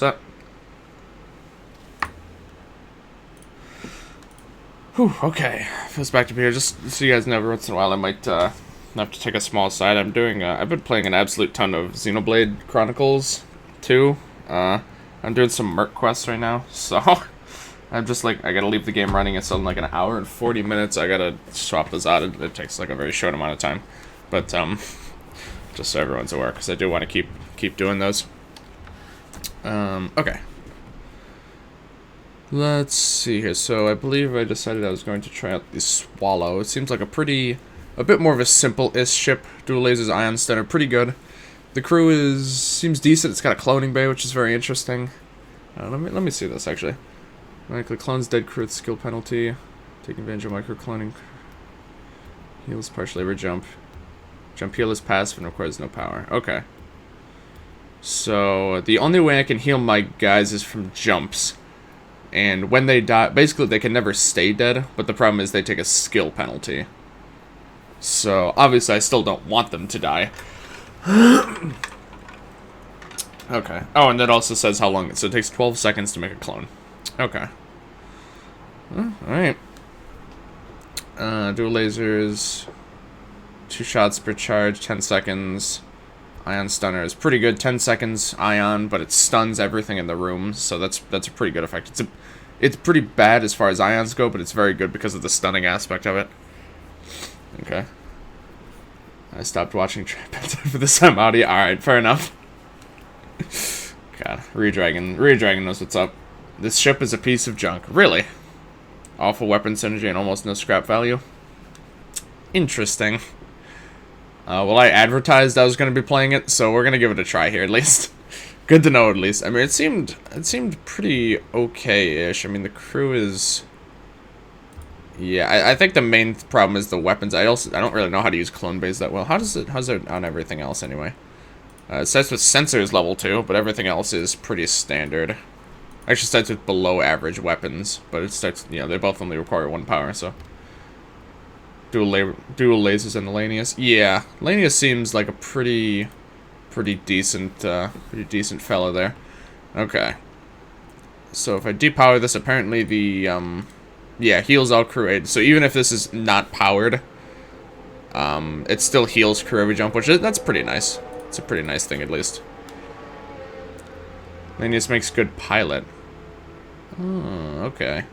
set. Whew, okay. Feels back to be here. Just so you guys know, every once in a while I might have to take a small side. I've been playing an absolute ton of Xenoblade Chronicles 2. I'm doing some Merc quests right now, so I'm just like, I gotta leave the game running. It's in like an hour and 40 minutes. I gotta swap those out. It takes like a very short amount of time. But, just so everyone's aware, because I do want to keep doing those. Okay. Let's see here. So I believe I decided I was going to try out the Swallow. It seems like a bit more of a simple-ish ship. Dual lasers, ion stunner, pretty good. The crew seems decent. It's got a cloning bay, which is very interesting. Let me see this actually. Likely clones dead crew with skill penalty. Taking advantage of micro cloning. Heals partially every jump. Jump heal is passive and requires no power. Okay. So the only way I can heal my guys is from jumps. And when they die, basically they can never stay dead, but the problem is they take a skill penalty. So obviously I still don't want them to die. Okay. Oh, and that also says how long. So it takes 12 seconds to make a clone. Okay. Alright. Dual lasers. 2 shots per charge, 10 seconds. Ion stunner is pretty good. 10 seconds ion, but it stuns everything in the room, so that's a pretty good effect. It's pretty bad as far as ions go, but it's very good because of the stunning aspect of it. Okay. I stopped watching Trapez for this time audio. Alright, fair enough. God, Redragon knows what's up. This ship is a piece of junk. Really? Awful weapon synergy and almost no scrap value? Interesting. Well, I advertised I was going to be playing it, so we're going to give it a try here at least. Good to know at least. I mean, it seemed pretty okay-ish. I mean, the crew is... Yeah, I think the main problem is the weapons. I don't really know how to use clone base that well. How's it on everything else anyway? It starts with sensors level 2, but everything else is pretty standard. Actually starts with below average weapons, but it starts, you know, they both only require 1 power, so. Dual lasers and the Lanius. Yeah, Lanius seems like a pretty decent fellow there. Okay. So if I depower this, apparently the, yeah, heals all crew aid. So even if this is not powered, it still heals crew every jump, that's pretty nice. It's a pretty nice thing, at least. Lanius makes good pilot. Oh, okay.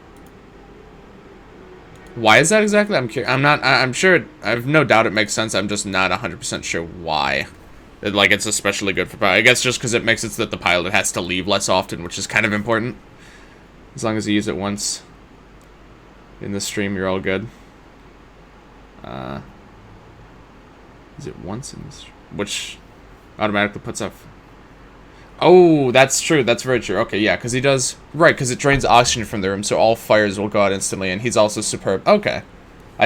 Why is that exactly? I'm sure, I have no doubt it makes sense. I'm just not 100% sure why. Like, it's especially good for pilot. I guess just because it makes it so that the pilot has to leave less often, which is kind of important. As long as you use it once in the stream, you're all good. Is it once in the stream? Which automatically puts up... Oh, that's true. That's very true. Okay, yeah, because he does... Right, because it drains oxygen from the room, so all fires will go out instantly, and he's also superb. Okay. I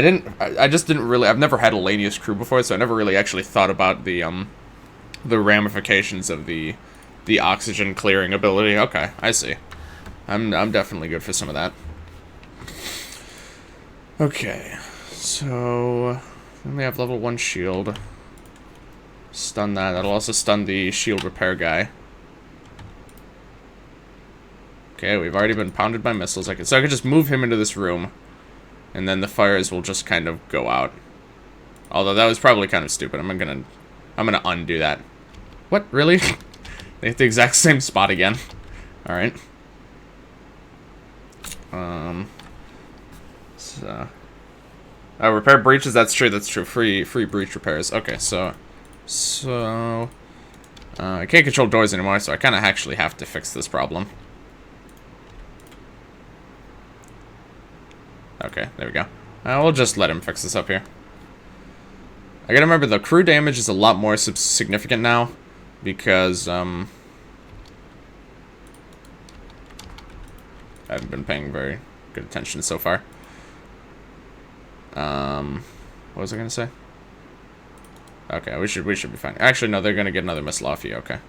just didn't really... I've never had a Lanius crew before, so I never really actually thought about the ramifications of the oxygen clearing ability. Okay, I see. I'm definitely good for some of that. Okay, so... Then we have level 1 shield. Stun that. That'll also stun the shield repair guy. Okay, we've already been pounded by missiles. So I could just move him into this room, and then the fires will just kind of go out. Although that was probably kind of stupid. I'm gonna undo that. What? Really? They hit the exact same spot again. All right. So. Repair breaches. That's true. That's true. Free breach repairs. Okay, so. I can't control doors anymore, so I kind of actually have to fix this problem. Okay, there we go. We'll just let him fix this up here. I gotta remember the crew damage is a lot more significant now, because I haven't been paying very good attention so far. What was I gonna say? Okay, we should be fine. Actually, no, they're gonna get another missile off you. Okay.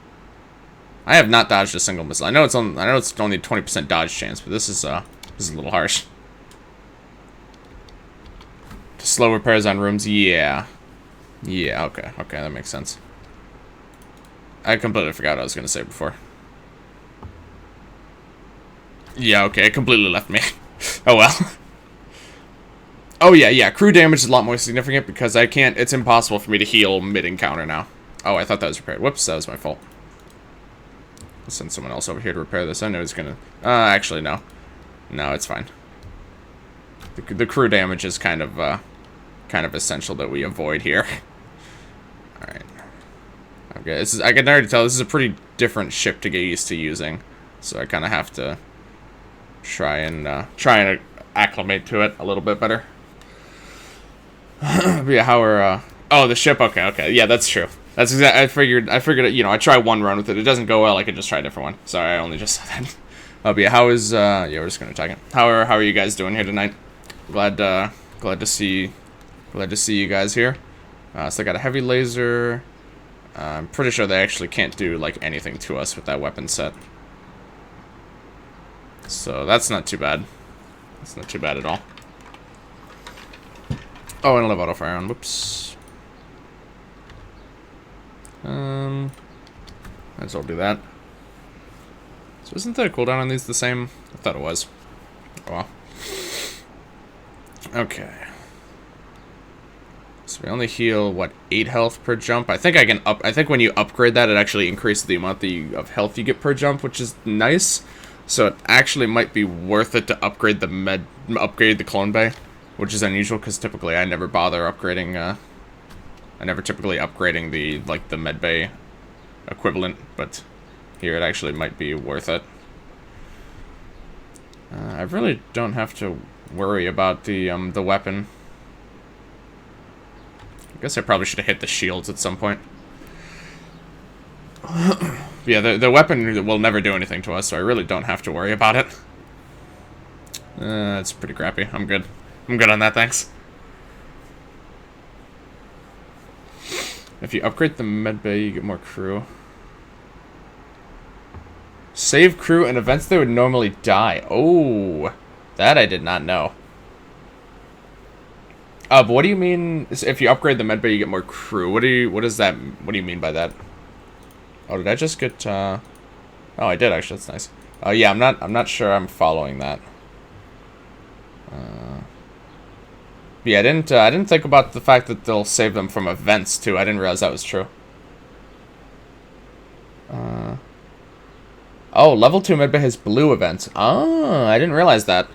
I have not dodged a single missile. I know it's only 20% dodge chance, but this is a little harsh. Slow repairs on rooms, yeah. Yeah, okay, that makes sense. I completely forgot what I was gonna say before. Yeah, okay, it completely left me. Oh well. Oh yeah, crew damage is a lot more significant because I can't, it's impossible for me to heal mid-encounter now. Oh, I thought that was repaired. Whoops, that was my fault. I'll send someone else over here to repair this. I know he's gonna, actually no. No, it's fine. The crew damage is kind of essential that we avoid here. Alright. Okay, this is, I can already tell this is a pretty different ship to get used to using. So I kind of have to try and acclimate to it a little bit better. But yeah, how are, oh, the ship, okay, yeah, that's true. That's exactly, I figured, you know, I try one run with it. It doesn't go well, I could just try a different one. Sorry, I only just said that. But yeah, how is, yeah, we're just gonna attack it. How are you guys doing here tonight? Glad to see you guys here. So I got a heavy laser. I'm pretty sure they actually can't do, like, anything to us with that weapon set. So that's not too bad. That's not too bad at all. Oh, and I don't have auto fire on. Whoops. Might as well do that. So isn't the cooldown on these the same? I thought it was. Oh well. Okay. So we only heal, what, 8 health per jump? I think I can I think when you upgrade that, it actually increases the amount of health you get per jump, which is nice. So it actually might be worth it to upgrade the clone bay, which is unusual because typically I never bother upgrading, I never typically upgrading the med bay equivalent, but here it actually might be worth it. I really don't have to worry about the weapon. I guess I probably should have hit the shields at some point. Yeah, the weapon will never do anything to us, so I really don't have to worry about it. It's pretty crappy. I'm good. I'm good on that, thanks. If you upgrade the medbay, you get more crew. Save crew in events they would normally die. Oh, that I did not know. But what do you mean? If you upgrade the medbay, you get more crew. What do you mean by that? Oh, did I just get? Oh, I did actually. That's nice. Yeah, I'm not sure I'm following that. Yeah, I didn't think about the fact that they'll save them from events too. I didn't realize that was true. Oh, level 2 medbay has blue events. Oh, I didn't realize that.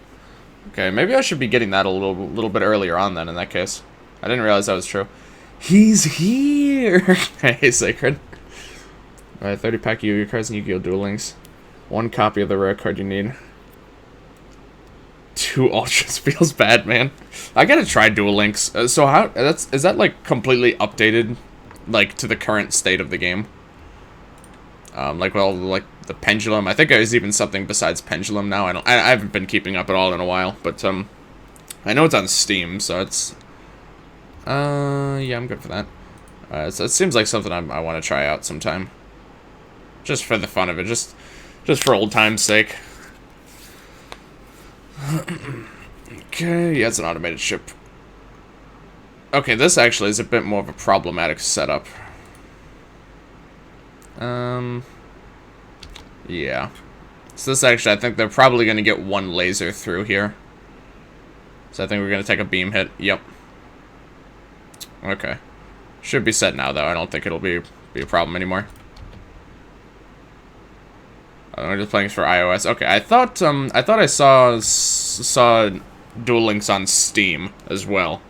Okay, maybe I should be getting that a little bit earlier on then, in that case. I didn't realize that was true. He's here! Hey, Sacred. Alright, 30 pack Yu-Gi-Oh cards and Yu-Gi-Oh Duel Links. 1 copy of the rare card you need. 2 Ultras feels bad, man. I gotta try Duel Links. So how, is that like completely updated, like to the current state of the game? Like, well, like the Pendulum. I think there's even something besides Pendulum now. I haven't been keeping up at all in a while, but I know it's on Steam, so it's yeah, I'm good for that. So it seems like something I want to try out sometime, just for the fun of it, just for old time's sake. Okay, yeah, it's an automated ship. Okay, this actually is a bit more of a problematic setup. Yeah. So this actually, I think they're probably going to get 1 laser through here. So I think we're going to take a beam hit. Yep. Okay. Should be set now, though. I don't think it'll be a problem anymore. I'm just playing for iOS. Okay, I thought I saw Duel Links on Steam as well.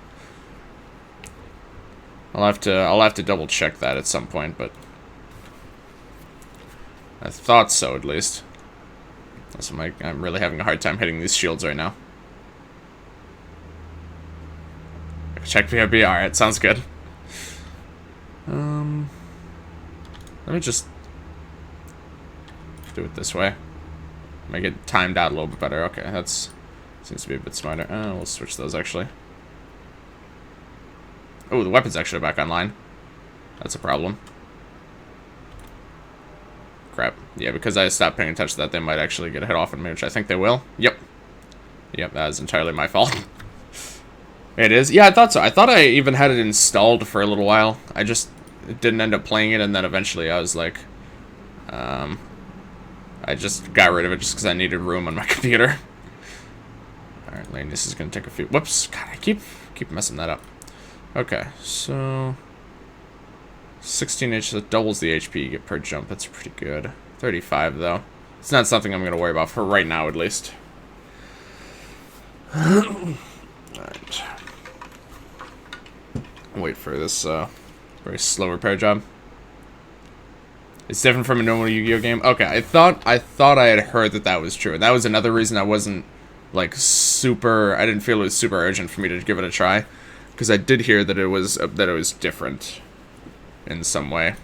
I'll have to double check that at some point, but I thought so, at least. That's I'm really having a hard time hitting these shields right now. Check PIB. Alright, sounds good. Let me just do it this way. Make it timed out a little bit better. Okay, that's seems to be a bit smarter. We'll switch those, actually. Oh, the weapon's actually back online. That's a problem. Crap. Yeah, because I stopped paying attention to that, they might actually get a hit off on me, which I think they will. Yep. Yep, that is entirely my fault. It is? Yeah, I thought so. I thought I even had it installed for a little while. I just didn't end up playing it, and then eventually I was like, I just got rid of it just because I needed room on my computer. Alright, Lane, this is going to take a few... Whoops. God, I keep messing that up. Okay, so... 16 inches, that doubles the HP you get per jump. That's pretty good. 35, though. It's not something I'm going to worry about for right now, at least. Alright. Wait for this, very slow repair job. It's different from a normal Yu-Gi-Oh game? Okay, I thought I had heard that was true. That was another reason I wasn't, like, super... I didn't feel it was super urgent for me to give it a try. Because I did hear that it was different in some way.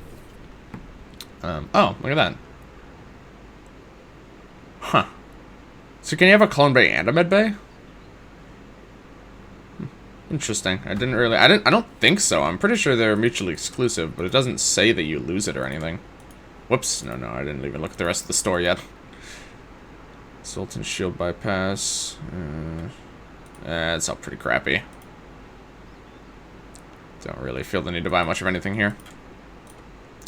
Oh, look at that. Huh. So can you have a clone bay and a med bay? Interesting. I don't think so. I'm pretty sure they're mutually exclusive, but it doesn't say that you lose it or anything. Whoops. No, I didn't even look at the rest of the store yet. Sultan shield bypass. It's all pretty crappy. Don't really feel the need to buy much of anything here.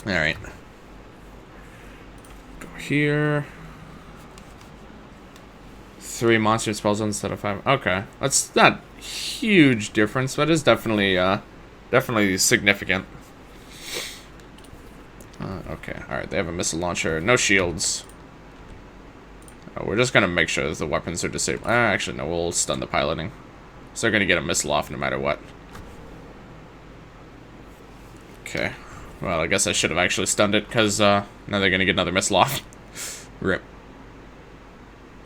Alright. Go here. 3 monster spells instead of 5. Okay. That's not huge difference, but it's definitely significant. Okay. Alright, they have a missile launcher. No shields. We're just gonna make sure that the weapons are disabled. Actually, no, we'll stun the piloting. So they're gonna get a missile off no matter what. Okay. Well, I guess I should have actually stunned it, because now they're gonna get another missile off. Rip.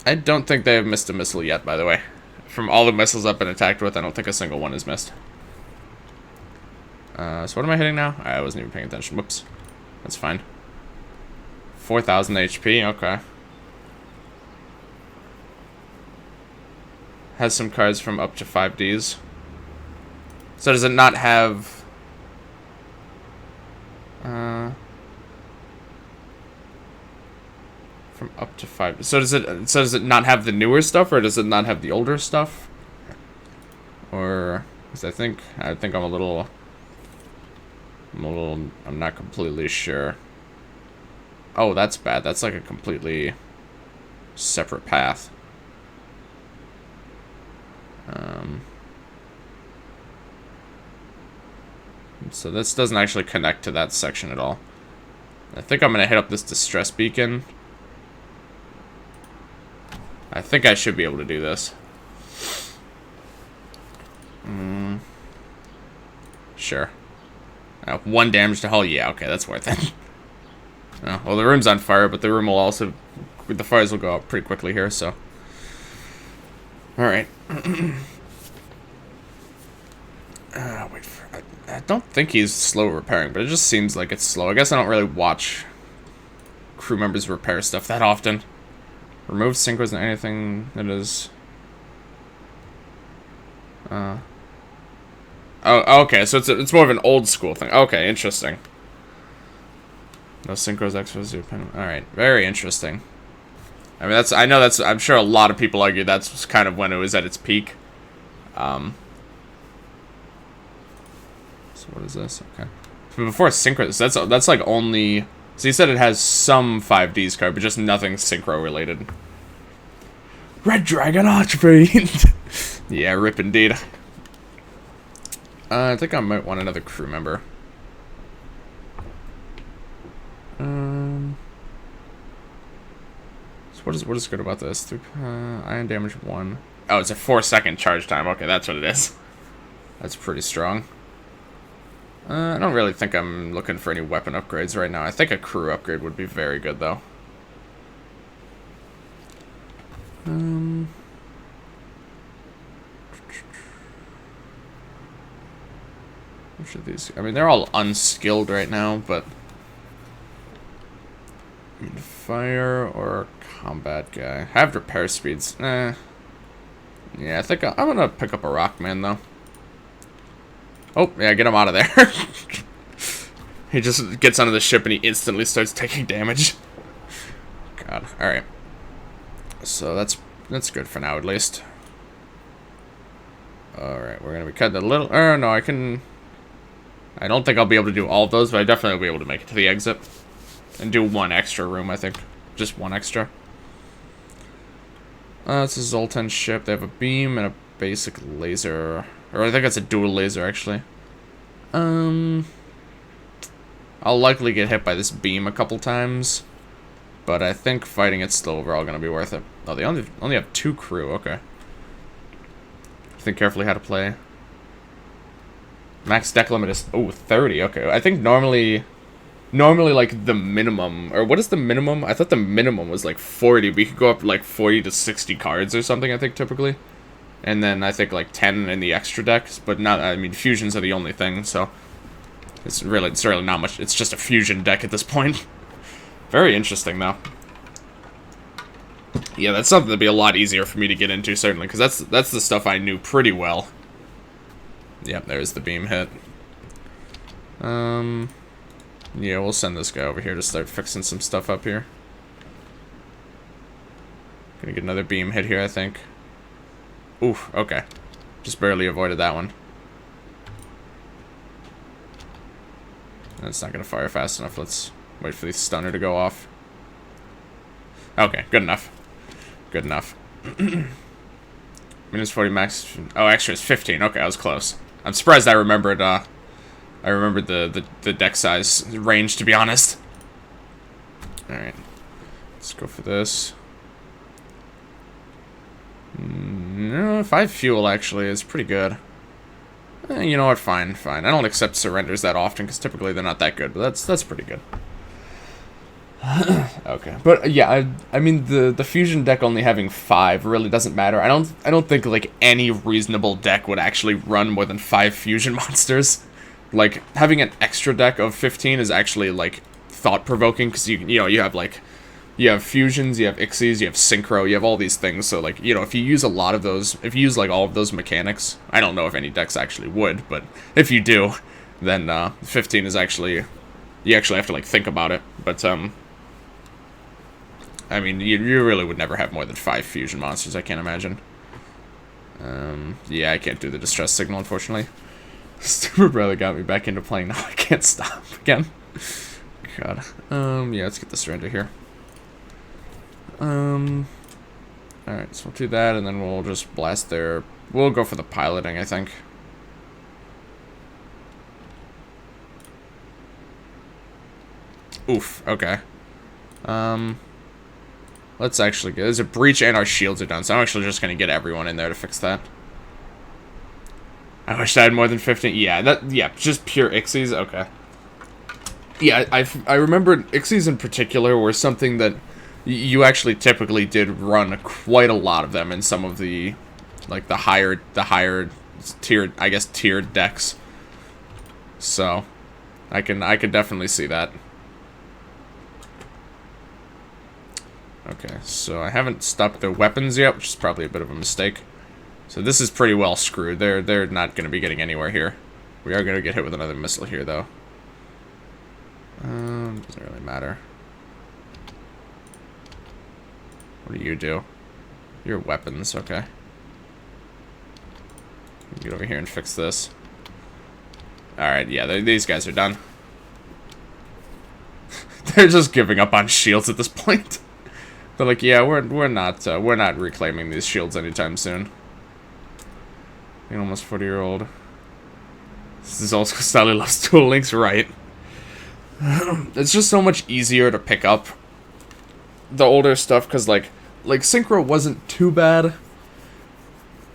I don't think they have missed a missile yet, by the way. From all the missiles I've been attacked with, I don't think a single one is missed. So what am I hitting now? I wasn't even paying attention. Whoops. That's fine. 4,000 HP, okay. Has some cards from up to 5Ds. So does it not have... from up to 5. So does it not have the newer stuff, or does it not have the older stuff? Or because I think I'm not completely sure. Oh, that's bad. That's like a completely separate path. So this doesn't actually connect to that section at all. I think I'm gonna hit up this distress beacon. I think I should be able to do this. Sure. 1 damage to hull? Yeah, okay, that's worth it. Oh, well, the room's on fire, but the room will also... The fires will go up pretty quickly here, so... Alright. Wait for... I don't think he's slow repairing, but it just seems like it's slow. I guess I don't really watch crew members repair stuff that often. Remove synchros and anything that is... Oh, okay, so it's more of an old school thing. Okay, interesting. No synchros, extras, alright, very interesting. I mean, I'm sure a lot of people argue that's kind of when it was at its peak. So what is this? Okay. But before synchros, that's like only... So you said it has some 5Ds card, but just nothing synchro related. Red Dragon Archfiend! Yeah, rip indeed. I think I might want another crew member. So what is good about this? Iron damage 1. Oh, it's a 4-second charge time. Okay, that's what it is. That's pretty strong. I don't really think I'm looking for any weapon upgrades right now. I think a crew upgrade would be very good, though. Which of these? I mean, they're all unskilled right now, but... I mean, fire or combat guy. Have repair speeds. Yeah, I think I'm gonna pick up a Rockman, though. Oh, yeah, get him out of there. He just gets onto the ship and he instantly starts taking damage. God, alright. So that's good for now, at least. Alright, we're gonna be cutting a little... no, I don't think I'll be able to do all of those, but I definitely will be able to make it to the exit. And do 1 extra room, I think. just one extra. It's a Zoltan ship. They have a beam and a basic laser. Or I think it's a dual laser, actually. I'll likely get hit by this beam a couple times. But I think fighting it's still overall going to be worth it. Oh, they only have 2 crew. Okay. Think carefully how to play. Max deck limit is 30. Okay, I think normally like the minimum, or what is the minimum? I thought the minimum was like 40. We could go up like 40 to 60 cards or something. I think typically, and then I think like 10 in the extra decks. But not. I mean, fusions are the only thing, so it's really not much. It's just a fusion deck at this point. Very interesting though. Yeah, that's something that'd be a lot easier for me to get into, certainly, because that's the stuff I knew pretty well. Yep, there's the beam hit. Yeah, we'll send this guy over here to start fixing some stuff up here. Gonna get another beam hit here, I think. Oof, okay. Just barely avoided that one. That's not gonna fire fast enough. Let's wait for the stunner to go off. Okay, good enough. Good enough. Minus 40 max. Oh, extra is 15. Okay, I was close. I'm surprised I remembered the deck size range, to be honest. Alright. Let's go for this. No, 5 fuel actually is pretty good. You know what? Fine. I don't accept surrenders that often because typically they're not that good, but that's pretty good. Okay, but yeah, I mean the fusion deck only having 5 really doesn't matter. I don't think like any reasonable deck would actually run more than 5 fusion monsters. Like having an extra deck of 15 is actually like thought provoking because you have fusions, you have Ixies, you have synchro, you have all these things. So like if you use a lot of those, if you use like all of those mechanics, I don't know if any decks actually would, but if you do, then 15 is actually you actually have to like think about it. But I mean, you really would never have more than 5 fusion monsters, I can't imagine. Yeah, I can't do the distress signal, unfortunately. Stupid brother got me back into playing now. I can't stop again. God. Yeah, let's get the surrender here. Alright, so we'll do that, and then we'll just blast their... We'll go for the piloting, I think. Oof, okay. Let's actually get... There's a breach and our shields are done, so I'm actually just going to get everyone in there to fix that. I wish I had more than 15. Yeah, just pure Ixies? Okay. Yeah, I remember Ixies in particular were something that you actually typically did run quite a lot of them in some of the, like, the higher tiered, I guess, tiered decks. So, I can definitely see that. Okay, so I haven't stopped their weapons yet, which is probably a bit of a mistake. So this is pretty well screwed. They're not going to be getting anywhere here. We are going to get hit with another missile here, though. Doesn't really matter. What do you do? Your weapons, okay. Get over here and fix this. Alright, yeah, these guys are done. They're just giving up on shields at this point. They're like, yeah, we're not reclaiming these shields anytime soon. An almost 40-year-old. This is also Sally loves Duel Links, right? It's just so much easier to pick up the older stuff because like Synchro wasn't too bad.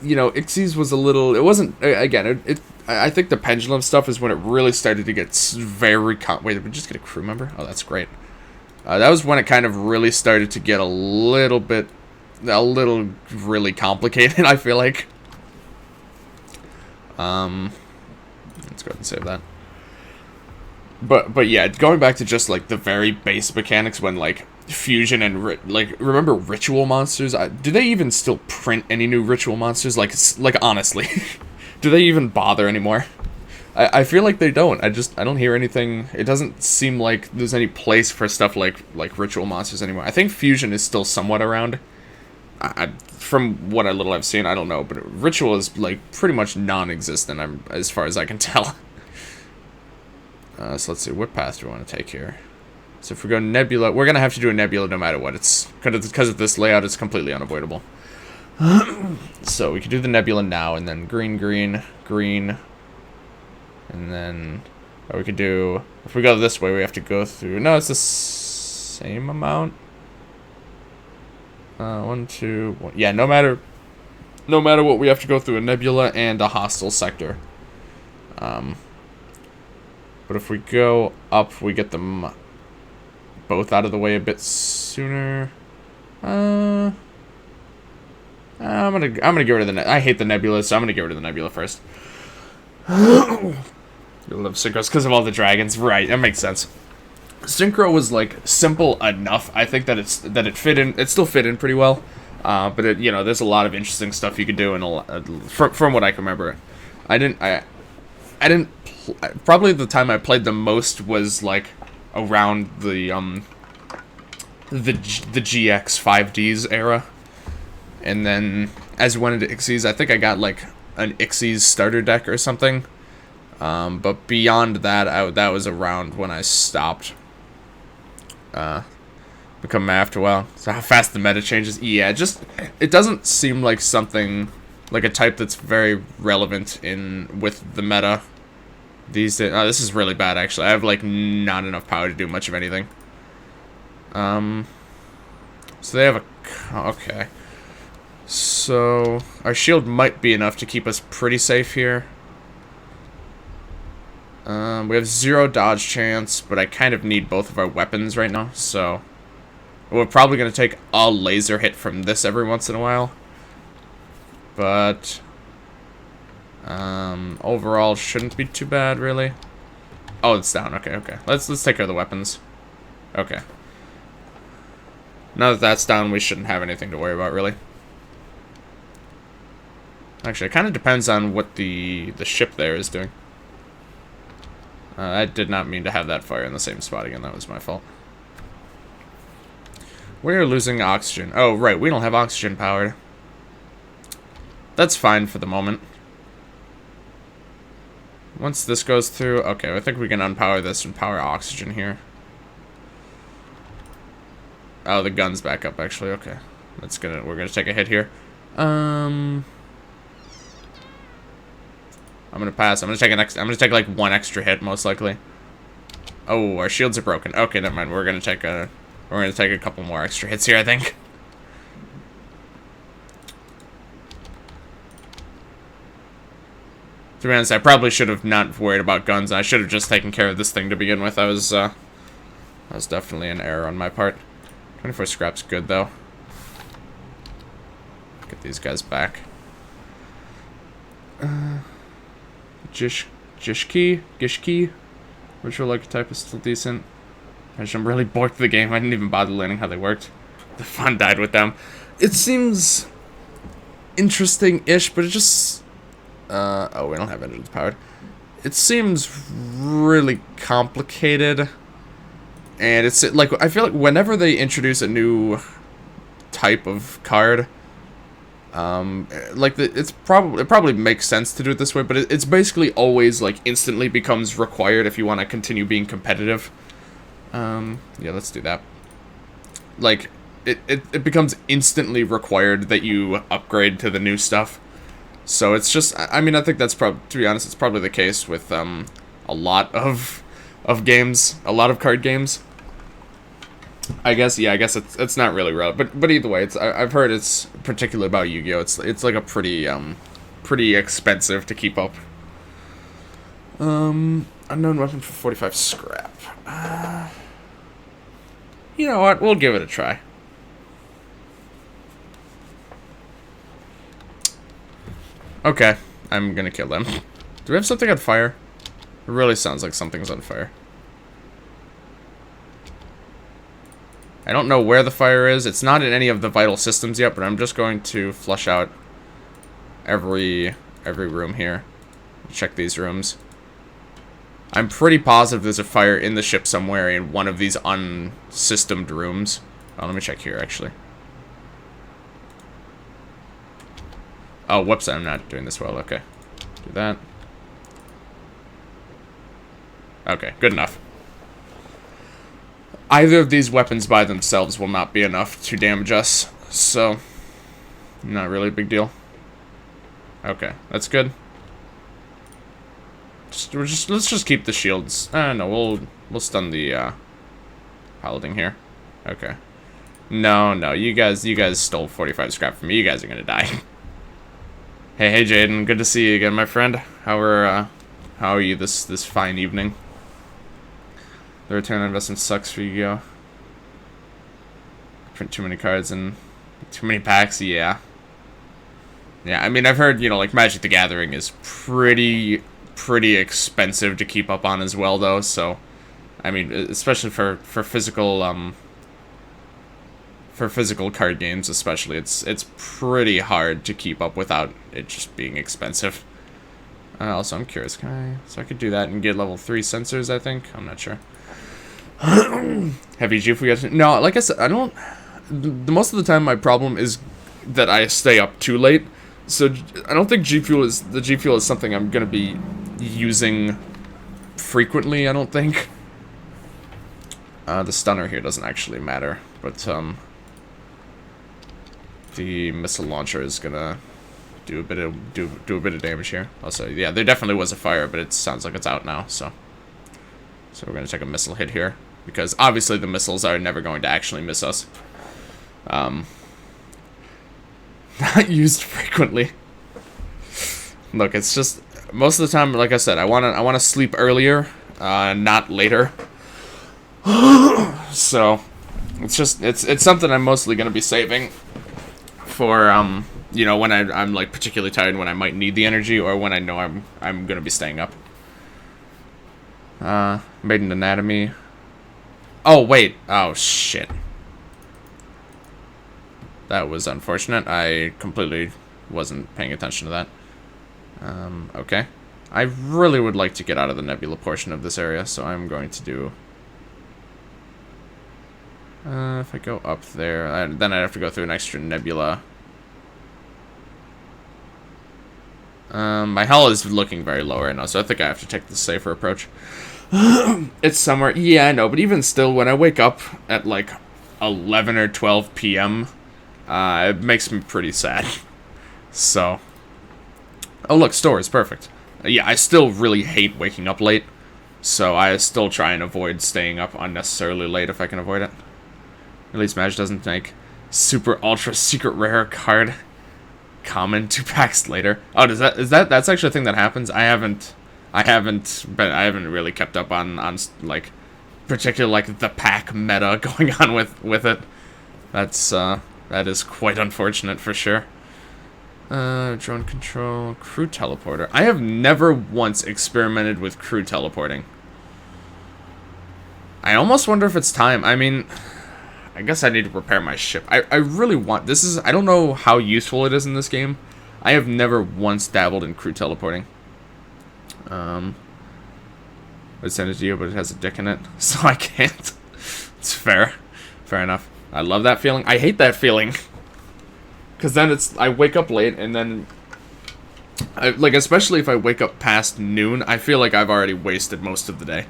You know, Ixies was a little. It wasn't again. I think the pendulum stuff is when it really started to get very. Wait, did we just get a crew member? Oh, that's great. That was when it kind of really started to get a little really complicated. I feel like. Let's go ahead and save that. But yeah, going back to just like the very base mechanics when like fusion and remember ritual monsters? Do they even still print any new ritual monsters? Like honestly, do they even bother anymore? I feel like they don't. I don't hear anything. It doesn't seem like there's any place for stuff like ritual monsters anymore. I think fusion is still somewhat around. From what little I've seen, I don't know, but ritual is like pretty much non-existent. As far as I can tell. So let's see, what path do we want to take here? So if we go nebula, we're going to have to do a nebula no matter what. It's because of this layout, it's completely unavoidable. So we could do the nebula now, and then green, green, green. And then, or we could do, if we go this way, we have to go through, no, it's the same amount. 1, 2, 1. Yeah, no matter what, we have to go through a nebula and a hostile sector. But if we go up, we get them both out of the way a bit sooner. I'm gonna get rid of the I hate the nebula, so I'm gonna get rid of the nebula first. You'll love synchros because of all the dragons, right? That makes sense. Synchro was like simple enough. I think that it fit in. It still fit in pretty well. But there's a lot of interesting stuff you could do, and from what I can remember, I didn't. Probably the time I played the most was like around the GX 5Ds era, and then as we went into Ixies, I think I got like an Ixies starter deck or something. But beyond that, that was around when I stopped. Become after a while. So how fast the meta changes? Yeah, it doesn't seem like something like a type that's very relevant with the meta these days. Oh, this is really bad actually. I have like not enough power to do much of anything. So they have okay. So our shield might be enough to keep us pretty safe here. We have 0 dodge chance, but I kind of need both of our weapons right now, so we're probably going to take a laser hit from this every once in a while. But overall shouldn't be too bad, really. Oh, it's down. Okay. Let's take care of the weapons. Okay. Now that that's down, we shouldn't have anything to worry about, really. Actually, it kind of depends on what the ship there is doing. I did not mean to have that fire in the same spot again. That was my fault. We're losing oxygen. Oh, right. We don't have oxygen powered. That's fine for the moment. Once this goes through... Okay, I think we can unpower this and power oxygen here. Oh, the gun's back up, actually. Okay. We're gonna take a hit here. I'm gonna pass. I'm gonna take like 1 extra hit, most likely. Oh, our shields are broken. Okay, never mind. We're gonna take a couple more extra hits here, I think. To be honest, I probably should have not worried about guns. I should have just taken care of this thing to begin with. That was definitely an error on my part. 24 scrap's good though. Get these guys back. Gishki, Ritual Archetype is still decent. I'm really bored with the game. I didn't even bother learning how they worked. The fun died with them. It seems interesting-ish, but it just... oh, we don't have engines powered. It seems really complicated. And it's like, I feel like whenever they introduce a new type of card... it probably makes sense to do it this way, but it's basically always like instantly becomes required if you want to continue being competitive. Yeah, let's do that. Like, it becomes instantly required that you upgrade to the new stuff. So it's just, I mean, I think that's to be honest, it's probably the case with a lot of games, a lot of card games. I guess it's not really relevant, but either way, I've heard it's particularly about Yu-Gi-Oh. It's like a pretty expensive to keep up. Unknown weapon for 45 scrap. You know what? We'll give it a try. Okay, I'm gonna kill them. Do we have something on fire? It really sounds like something's on fire. I don't know where the fire is. It's not in any of the vital systems yet, but I'm just going to flush out every room here. Check these rooms. I'm pretty positive there's a fire in the ship somewhere in one of these unsystemed rooms. Oh, let me check here, actually. Oh, whoops, I'm not doing this well. Okay. Do that. Okay, good enough. either of these weapons by themselves will not be enough to damage us. So, not really a big deal. Okay, that's good. Let's just keep the shields. No, we'll stun the piloting here. Okay. No, you guys stole 45 scrap from me. You guys are gonna die. Hey, Jaden, good to see you again, my friend. How are you this fine evening? The return on investment sucks for you, go. Print too many cards and too many packs, yeah. Yeah, I mean, I've heard, you know, like, Magic the Gathering is pretty expensive to keep up on as well, though, so, I mean, especially for physical card games, especially, it's pretty hard to keep up without it just being expensive. Also, I'm curious, so I could do that and get level 3 sensors, I think? I'm not sure. Heavy G Fuel? No, like I said, I don't... Most of the time, my problem is that I stay up too late. So, I don't think the G Fuel is something I'm gonna be using frequently, I don't think. The stunner here doesn't actually matter, but, the missile launcher is gonna do a bit of damage here. Also, yeah, there definitely was a fire, but it sounds like it's out now, so we're gonna take a missile hit here, because obviously the missiles are never going to actually miss us. Not used frequently. Look, it's just most of the time, like I said, I wanna sleep earlier, not later. So it's something I'm mostly gonna be saving for you know, when I'm like particularly tired, when I might need the energy, or when I know I'm gonna be staying up. Maiden Anatomy. Oh wait. Oh shit. That was unfortunate. I completely wasn't paying attention to that. Okay. I really would like to get out of the nebula portion of this area, so I'm going to do... if I go up there, then I'd have to go through an extra nebula. My hull is looking very low right now, so I think I have to take the safer approach. It's summer. Yeah, I know, but even still, when I wake up at like 11 or 12 p.m., it makes me pretty sad. So... Oh, look, store is perfect. Yeah, I still really hate waking up late, so I still try and avoid staying up unnecessarily late if I can avoid it. At least Magic doesn't make super ultra secret rare card common 2 packs later. Oh, that's actually a thing that happens? I haven't really kept up on like particular like the pack meta going on with it. That is quite unfortunate for sure. Drone control, crew teleporter. I have never once experimented with crew teleporting. I almost wonder if it's time. I mean, I guess I need to prepare my ship. I really want... This is... I don't know how useful it is in this game. I have never once dabbled in crew teleporting. I sent it to you, but it has a dick in it, so I can't. It's fair. Fair enough. I love that feeling. I hate that feeling. Because then it's... I wake up late, and then... like, especially if I wake up past noon, I feel like I've already wasted most of the day.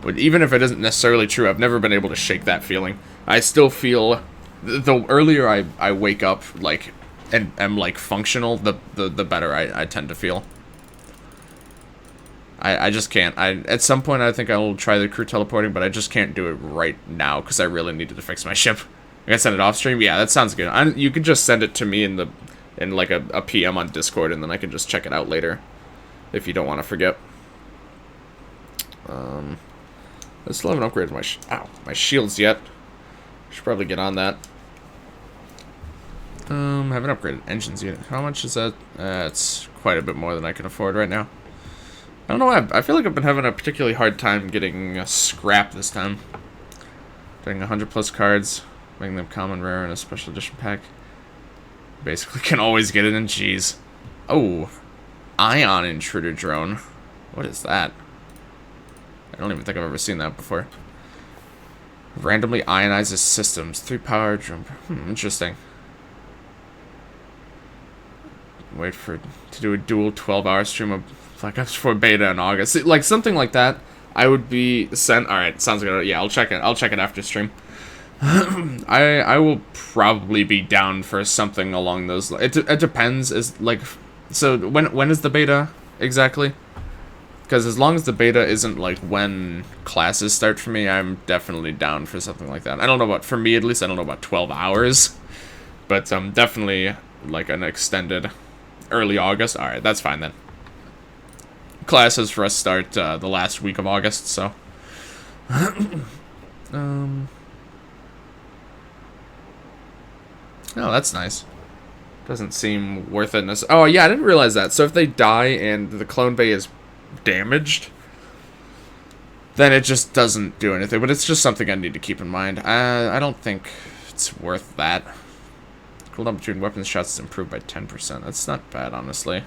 But even if it isn't necessarily true, I've never been able to shake that feeling. I still feel... The earlier I wake up, like, and am, like, functional, the better I tend to feel. I just can't. At some point, I think I will try the crew teleporting, but I just can't do it right now, because I really needed to fix my ship. I can send it off stream? Yeah, that sounds good. You could just send it to me in like a PM on Discord, and then I can just check it out later, if you don't want to forget. I still haven't upgraded my shields yet. Should probably get on that. Haven't upgraded engines yet. How much is that? It's quite a bit more than I can afford right now. I don't know why. I feel like I've been having a particularly hard time getting scrap this time. Getting 100 plus cards, making them common, rare, and a special edition pack. Basically can always get it in G's. Oh, Ion Intruder Drone. What is that? I don't even think I've ever seen that before. Randomly ionizes systems. 3 power drum. Interesting. Wait to do a dual 12-hour stream of Black Ops 4 beta in August. Like, something like that. I would be sent. All right, sounds good. Yeah, I'll check it. I'll check it after stream. I will probably be down for something along those. It depends. Is like, so when is the beta exactly? Because as long as the beta isn't like when classes start for me, I'm definitely down for something like that. I don't know about, for me at least, I don't know about 12 hours. But definitely like an extended early August. Alright, that's fine then. Classes for us start the last week of August, so. Oh, that's nice. Doesn't seem worth it. Oh, yeah, I didn't realize that. So if they die and the clone bay is damaged, then it just doesn't do anything. But it's just something I need to keep in mind. I don't think it's worth that. Cooldown between weapons shots is improved by 10%. That's not bad, honestly.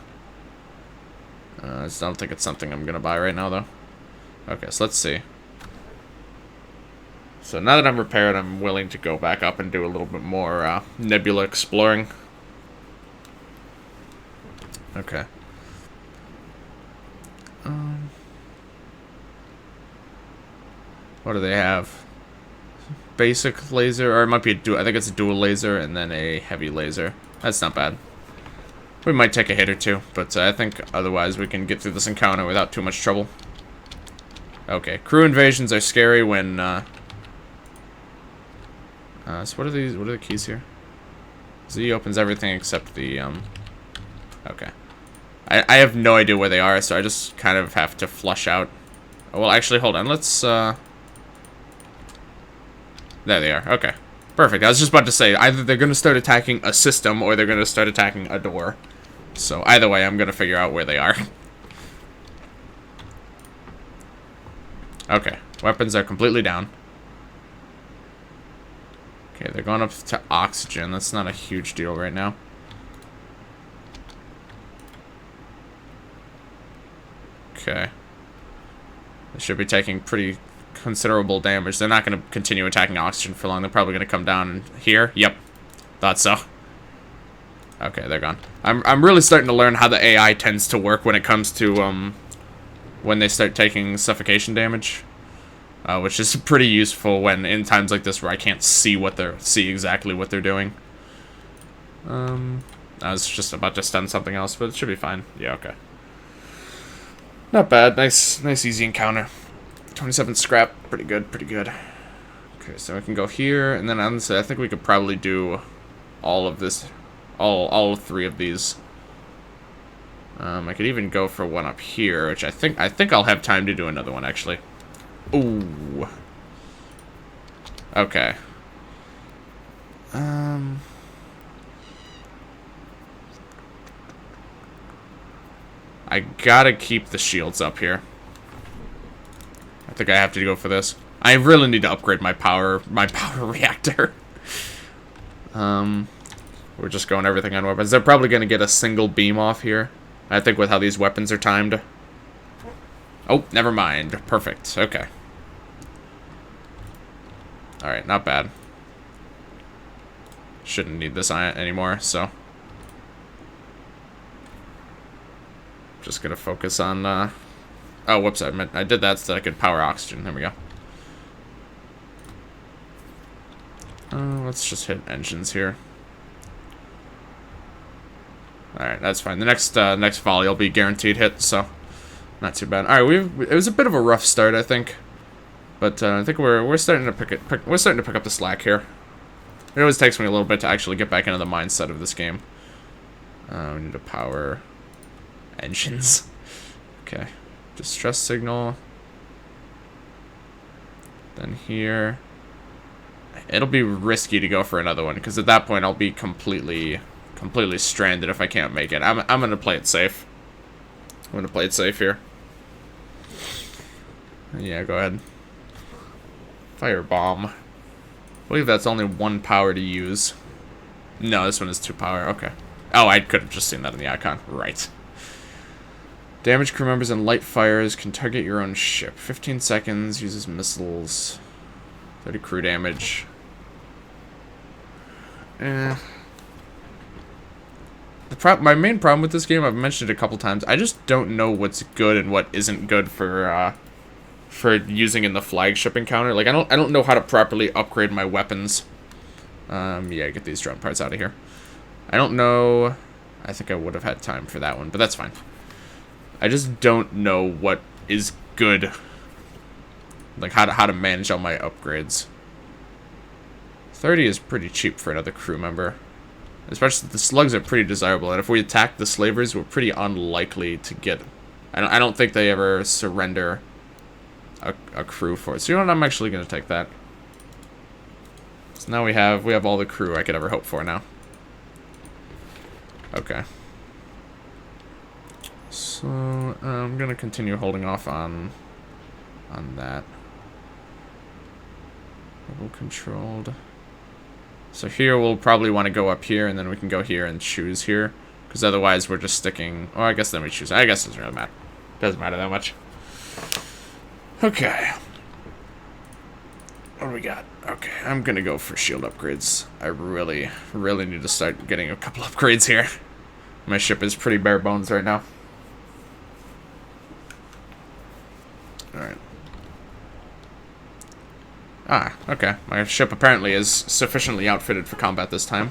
I just don't think it's something I'm gonna buy right now, though. Okay, so let's see. So now that I'm repaired, I'm willing to go back up and do a little bit more nebula exploring. Okay. What do they have? Basic laser, or it might be a dual. I think it's a dual laser and then a heavy laser. That's not bad. We might take a hit or two, but I think otherwise we can get through this encounter without too much trouble. Okay, crew invasions are scary when. So what are these? What are the keys here? Z opens everything except the Okay. I have no idea where they are, so I just kind of have to flush out. Oh, well, actually, hold on. Let's There they are. Okay. Perfect. I was just about to say, either they're going to start attacking a system or they're going to start attacking a door. So, either way, I'm going to figure out where they are. Okay. Weapons are completely down. Okay, they're going up to oxygen. That's not a huge deal right now. Okay. They should be taking pretty considerable damage. They're not going to continue attacking oxygen for long. They're probably going to come down here. Yep. Thought so. Okay, they're gone. I'm really starting to learn how the AI tends to work when it comes to when they start taking suffocation damage. Which is pretty useful when in times like this where I can't see exactly what they're doing. I was just about to stun something else, but it should be fine. Yeah, okay. Not bad. Nice easy encounter. 27 scrap. Pretty good, pretty good. Okay, so I can go here, and then honestly, I think we could probably do all of this, all three of these. I could even go for one up here, which I think I'll have time to do another one, actually. Ooh. Okay. I gotta keep the shields up here. I think I have to go for this. I really need to upgrade my power reactor. We're just going everything on weapons. They're probably gonna get a single beam off here. I think with how these weapons are timed. Oh, never mind. Perfect. Okay. Alright, not bad. Shouldn't need this anymore, so. Just gonna focus on, oh, whoops, I did that so that I could power oxygen. There we go. Let's just hit engines here. Alright, that's fine. The next volley will be guaranteed hit, so not too bad. Alright, it was a bit of a rough start, I think. But I think we're starting to pick up the slack here. It always takes me a little bit to actually get back into the mindset of this game. We need to power engines. Okay. Distress signal. Then here. It'll be risky to go for another one, because at that point I'll be completely stranded if I can't make it. I'm gonna play it safe. I'm gonna play it safe here. Yeah, go ahead. Firebomb. I believe that's only 1 power to use. No, this one is 2 power. Okay. Oh, I could have just seen that in the icon. Right. Damage crew members and light fires can target your own ship. 15 seconds, uses missiles. 30 crew damage. My main problem with this game, I've mentioned it a couple times, I just don't know what's good and what isn't good for for using in the flagship encounter. Like, I don't know how to properly upgrade my weapons. Yeah, get these drone parts out of here. I don't know. I think I would have had time for that one, but that's fine. I just don't know what is good. Like, how to manage all my upgrades. 30 is pretty cheap for another crew member. Especially, the slugs are pretty desirable, and if we attack the slavers, we're pretty unlikely to get... I don't think they ever surrender a crew for it. So, you know what? I'm actually going to take that. So now we have all the crew I could ever hope for now. Okay. So, I'm going to continue holding off on that. Level controlled. So here we'll probably want to go up here, and then we can go here and choose here. Because otherwise we're just sticking... Oh, I guess then we choose... I guess it doesn't really matter. Doesn't matter that much. Okay. What do we got? Okay, I'm gonna go for shield upgrades. I really, really need to start getting a couple upgrades here. My ship is pretty bare bones right now. Alright. Ah, okay. My ship apparently is sufficiently outfitted for combat this time.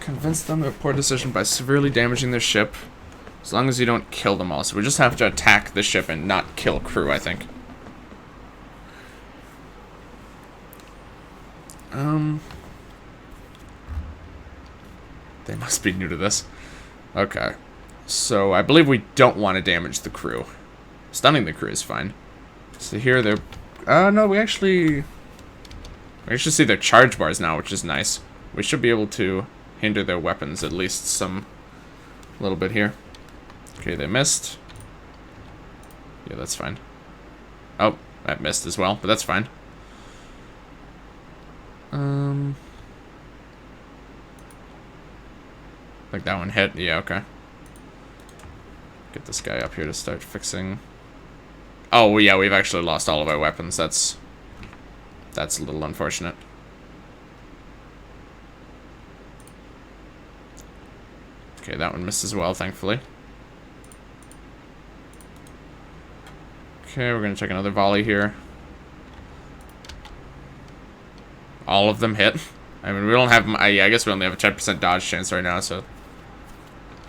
Convince them of a poor decision by severely damaging their ship. As long as you don't kill them all. So we just have to attack the ship and not kill crew, I think. They must be new to this. Okay. So I believe we don't want to damage the crew. Stunning the crew is fine. So here they're... no, we actually see their charge bars now, which is nice. We should be able to hinder their weapons at least a little bit here. Okay, they missed. Yeah, that's fine. Oh, that missed as well, but that's fine. I think that one hit. Yeah, okay. Get this guy up here to start fixing. Oh, yeah, we've actually lost all of our weapons. That's a little unfortunate. Okay, that one missed as well, thankfully. Okay, we're going to take another volley here. All of them hit. I mean, we don't have... I guess we only have a 10% dodge chance right now, so...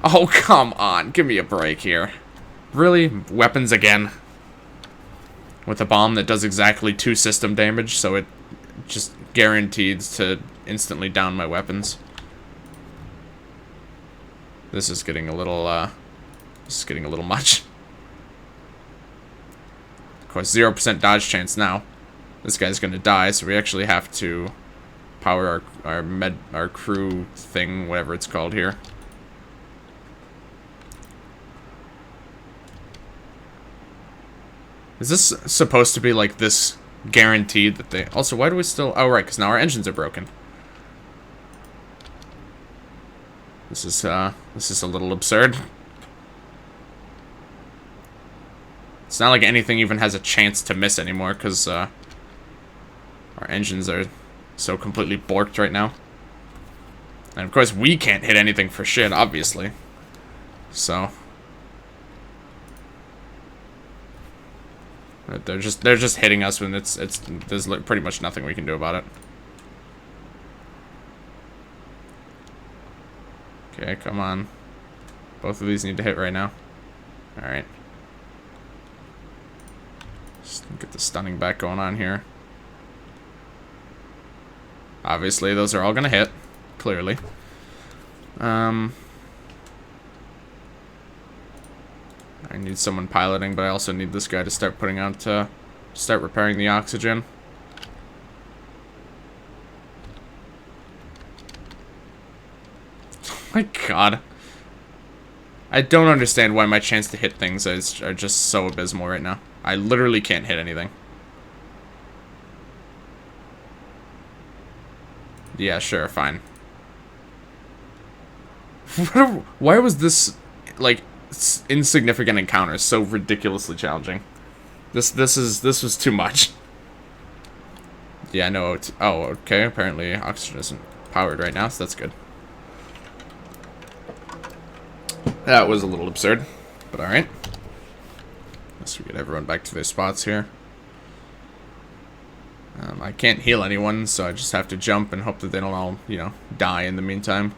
Oh, come on. Give me a break here. Really? Weapons again? With a bomb that does exactly 2 system damage, so it just guarantees to instantly down my weapons. This is getting a little, much. Of course, 0% dodge chance now. This guy's gonna die, so we actually have to power our crew thing, whatever it's called here. Is this supposed to be like this guaranteed that they... Also, why do we still... Oh, right, because now our engines are broken. This is a little absurd. It's not like anything even has a chance to miss anymore, because our engines are so completely borked right now. And of course, we can't hit anything for shit, obviously. So... They're just hitting us when there's pretty much nothing we can do about it. Okay, come on. Both of these need to hit right now. Alright. Just get the stunning back going on here. Obviously, those are all gonna hit. Clearly. I need someone piloting, but I also need this guy to start putting out, start repairing the oxygen. Oh my god. I don't understand why my chance to hit things are just so abysmal right now. I literally can't hit anything. Yeah, sure, fine. Why was this, like... insignificant encounters so ridiculously challenging? This was too much. Yeah, I know. Oh, okay. Apparently, oxygen isn't powered right now, so that's good. That was a little absurd. But alright. Let's get everyone back to their spots here. I can't heal anyone, so I just have to jump and hope that they don't all, you know, die in the meantime.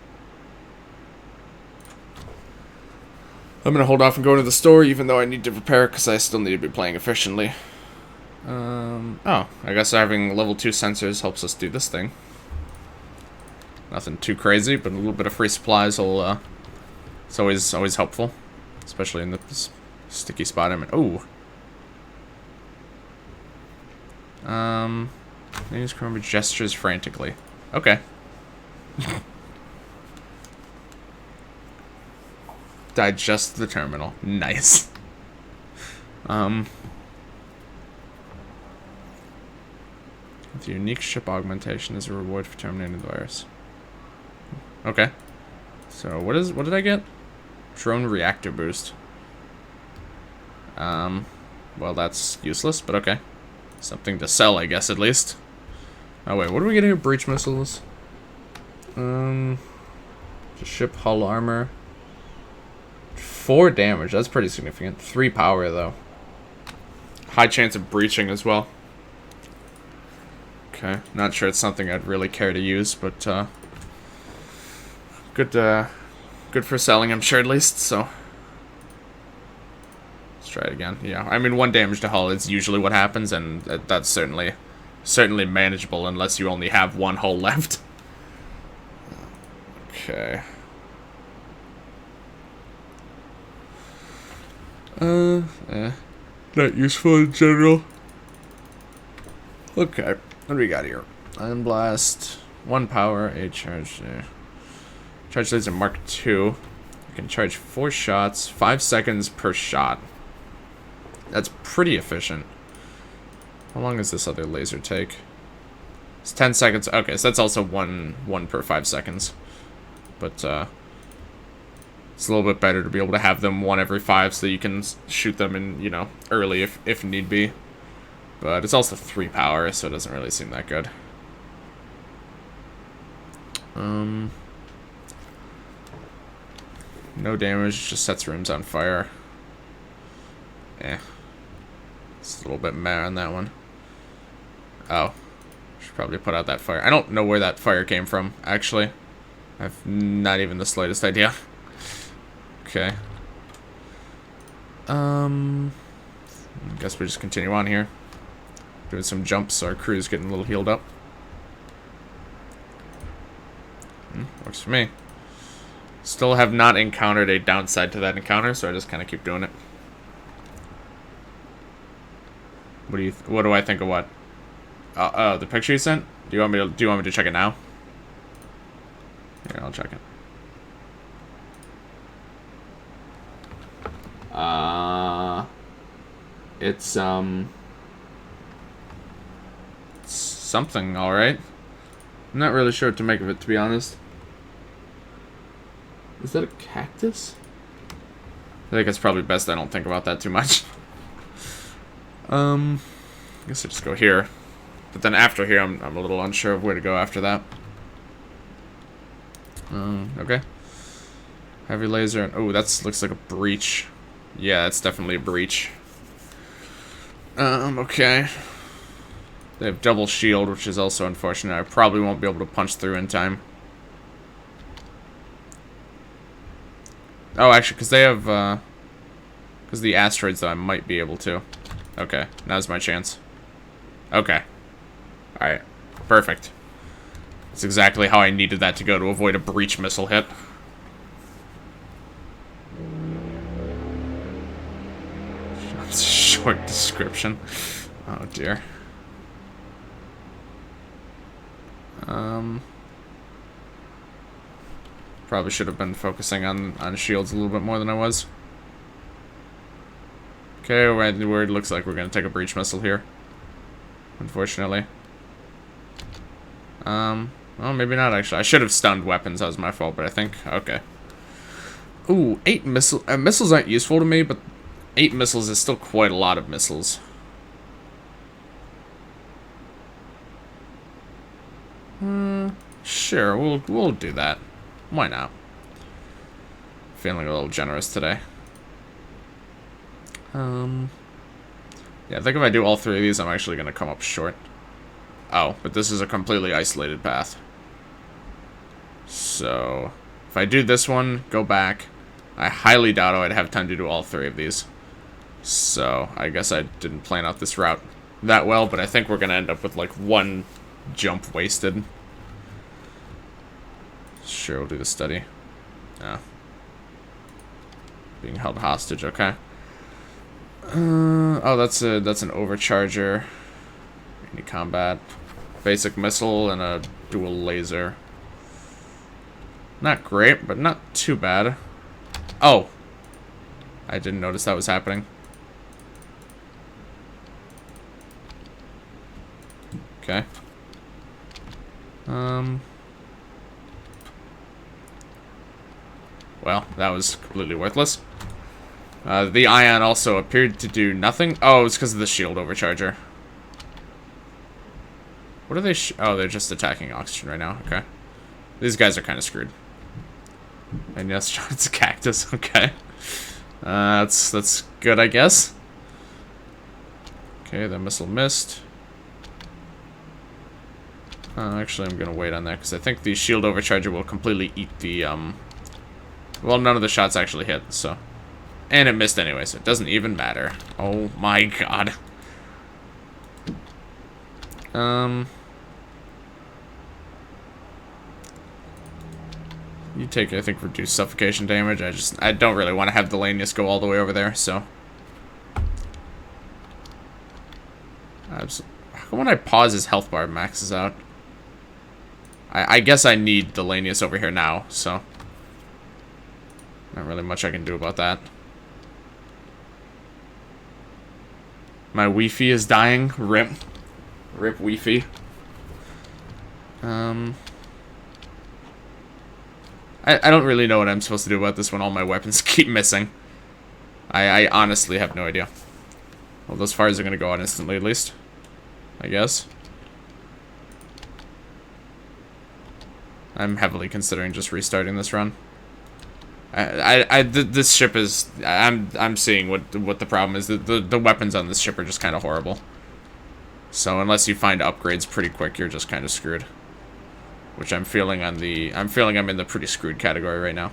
I'm gonna hold off and go to the store, even though I need to prepare, because I still need to be playing efficiently. Oh, I guess having level 2 sensors helps us do this thing. Nothing too crazy, but a little bit of free supplies will, it's always helpful. Especially in this sticky spot I'm in. Oh! Use remember gestures frantically. Okay. Digest the terminal. Nice. With unique ship augmentation as a reward for terminating the virus. Okay. So what did I get? Drone reactor boost. Well, that's useless, but okay. Something to sell, I guess, at least. Oh wait, what are we getting here? Breach missiles. Just ship hull armor. 4 damage, that's pretty significant. 3 power, though. High chance of breaching as well. Okay, not sure it's something I'd really care to use, but, good for selling, I'm sure, at least, so. Let's try it again. Yeah, I mean, 1 damage to hull is usually what happens, and that's certainly manageable unless you only have 1 hull left. Okay. Not useful in general. Okay, what do we got here? Iron Blast, 1 power, 8 charge there. Charge laser Mark II. You can charge 4 shots, 5 seconds per shot. That's pretty efficient. How long does this other laser take? It's 10 seconds. Okay, so that's also one per 5 seconds. But, it's a little bit better to be able to have them 1 every 5 so that you can shoot them in, you know, early if need be. But it's also 3 power, so it doesn't really seem that good. No damage, just sets rooms on fire. Eh. It's a little bit meh on that one. Oh. Should probably put out that fire. I don't know where that fire came from, actually. I've not even the slightest idea. Okay. I guess we just continue on here. Doing some jumps, so our crew's getting a little healed up. Works for me. Still have not encountered a downside to that encounter, so I just kind of keep doing it. What do I think of what? Oh, the picture you sent? Do you want me to check it now? Here, I'll check it. It's something, alright. I'm not really sure what to make of it, to be honest. Is that a cactus? I think it's probably best I don't think about that too much. I guess I just go here. But then after here, I'm a little unsure of where to go after that. Okay. Heavy laser. Oh, that looks like a breach. Yeah, that's definitely a breach. Okay. They have double shield, which is also unfortunate. I probably won't be able to punch through in time. Oh, actually, because they have, because the asteroids, though, I might be able to. Okay, now's my chance. Okay. Alright, perfect. That's exactly how I needed that to go to avoid a breach missile hit. Short description. Oh, dear. Probably should have been focusing on shields a little bit more than I was. Okay, where it looks like we're gonna take a breach missile here. Unfortunately. Well, maybe not actually. I should have stunned weapons. That was my fault, but I think okay. Ooh, 8 missiles. Missiles aren't useful to me, but 8 missiles is still quite a lot of missiles. Sure, we'll do that. Why not? Feeling a little generous today. Yeah, I think if I do all 3 of these, I'm actually going to come up short. Oh, but this is a completely isolated path. So, if I do this one, go back, I highly doubt I'd have time to do all 3 of these. So, I guess I didn't plan out this route that well, but I think we're going to end up with, like, 1 jump wasted. Sure, we'll do the study. Yeah. Being held hostage, okay. Oh, that's an overcharger. Any combat. Basic missile and a dual laser. Not great, but not too bad. Oh! I didn't notice that was happening. Okay. Well, that was completely worthless. The ion also appeared to do nothing. Oh, it's because of the shield overcharger. What are they? Oh, they're just attacking oxygen right now. Okay. These guys are kind of screwed. And yes, it's a cactus. Okay. That's good, I guess. Okay, the missile missed. Actually, I'm gonna wait on that because I think the shield overcharger will completely eat the well, none of the shots actually hit, so. And it missed anyway, so it doesn't even matter. Oh my god. You take, I think, reduced suffocation damage. I don't really want to have the Lanius go all the way over there, so. How come when I pause his health bar maxes out? I guess I need the Lanius over here now, so. Not really much I can do about that. My Wi-Fi is dying. Rip. Rip Wi-Fi. I don't really know what I'm supposed to do about this when all my weapons keep missing. I honestly have no idea. Well, those fires are going to go out instantly, at least. I guess. I'm heavily considering just restarting this run. This ship is. I'm seeing what the problem is. The weapons on this ship are just kind of horrible. So unless you find upgrades pretty quick, you're just kind of screwed. Which I'm feeling on the. I'm feeling I'm in the pretty screwed category right now.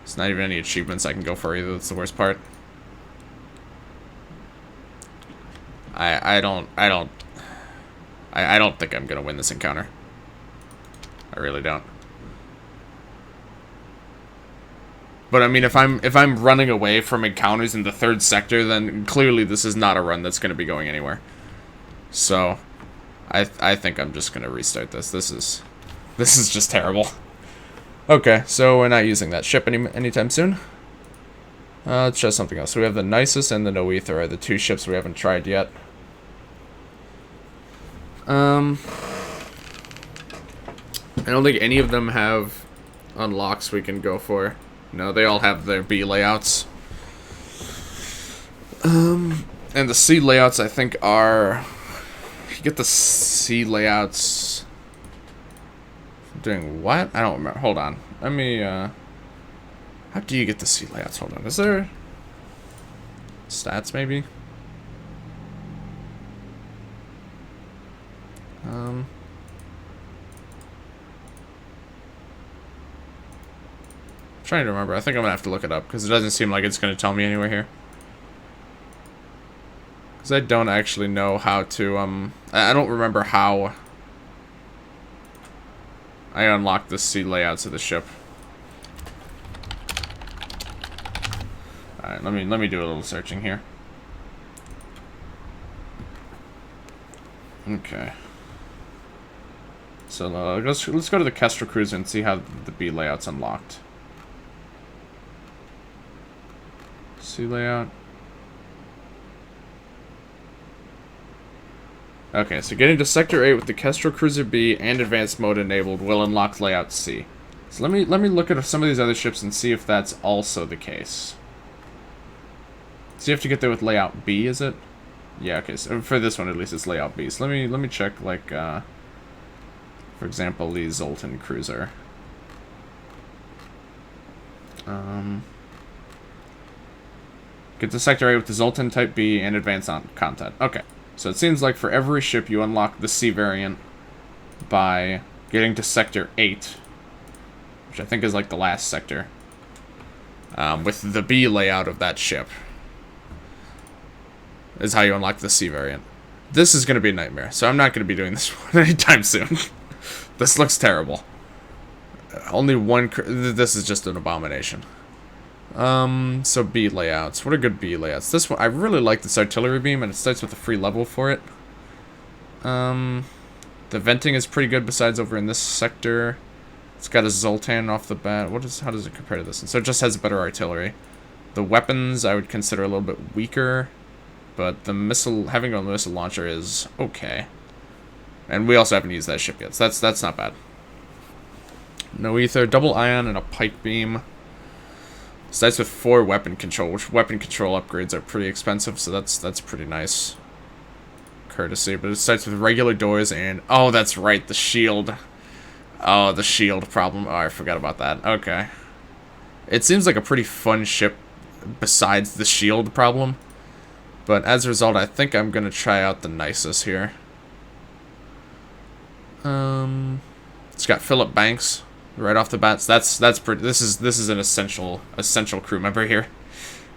It's not even any achievements I can go for either. That's the worst part. I don't think I'm gonna win this encounter. I really don't. But I mean, if I'm running away from encounters in the 3rd sector, then clearly this is not a run that's going to be going anywhere. So, I think I'm just going to restart this. This is just terrible. Okay, so we're not using that ship anytime soon. Let's try something else. So we have the Nisus and the Noether are the 2 ships we haven't tried yet. I don't think any of them have unlocks we can go for. No, they all have their B layouts. And the C layouts, I think, are... You get the C layouts... Doing what? I don't remember. Hold on. Let me, How do you get the C layouts? Hold on. Is there... Stats, maybe? Trying to remember. I think I'm gonna have to look it up because it doesn't seem like it's gonna tell me anywhere here. Because I don't actually know how to I don't remember how I unlocked the C layouts of the ship. All right, let me do a little searching here. Okay. So let's go to the Kestrel Cruiser and see how the B layout's unlocked. C layout. Okay, so getting to Sector 8 with the Kestrel Cruiser B and Advanced Mode enabled will unlock Layout C. So let me look at some of these other ships and see if that's also the case. So you have to get there with Layout B, is it? Yeah, okay, so for this one at least it's Layout B. So let me check, like, for example, the Zoltan Cruiser. Get to Sector A with the Zoltan Type B and advance on content. Okay. So it seems like for every ship you unlock the C variant by getting to Sector 8, which I think is like the last sector, with the B layout of that ship, is how you unlock the C variant. This is going to be a nightmare, so I'm not going to be doing this one anytime soon. This looks terrible. Only one... This is just an abomination. So B layouts. What are good B layouts? This one, I really like this artillery beam, and it starts with a free level for it. The venting is pretty good besides over in this sector. It's got a Zoltan off the bat. How does it compare to this one? So it just has better artillery. The weapons I would consider a little bit weaker, but the missile, having a missile launcher is okay. And we also haven't used that ship yet, so that's not bad. Noether, double ion, and a pike beam. Starts with 4 weapon control, which weapon control upgrades are pretty expensive, so that's pretty nice. Courtesy, but it starts with regular doors and... Oh, that's right, the shield. Oh, the shield problem. Oh, I forgot about that. Okay. It seems like a pretty fun ship besides the shield problem. But as a result, I think I'm going to try out the Nisus here. It's got Philip Banks right off the bat. So that's pretty. This is an essential crew member here.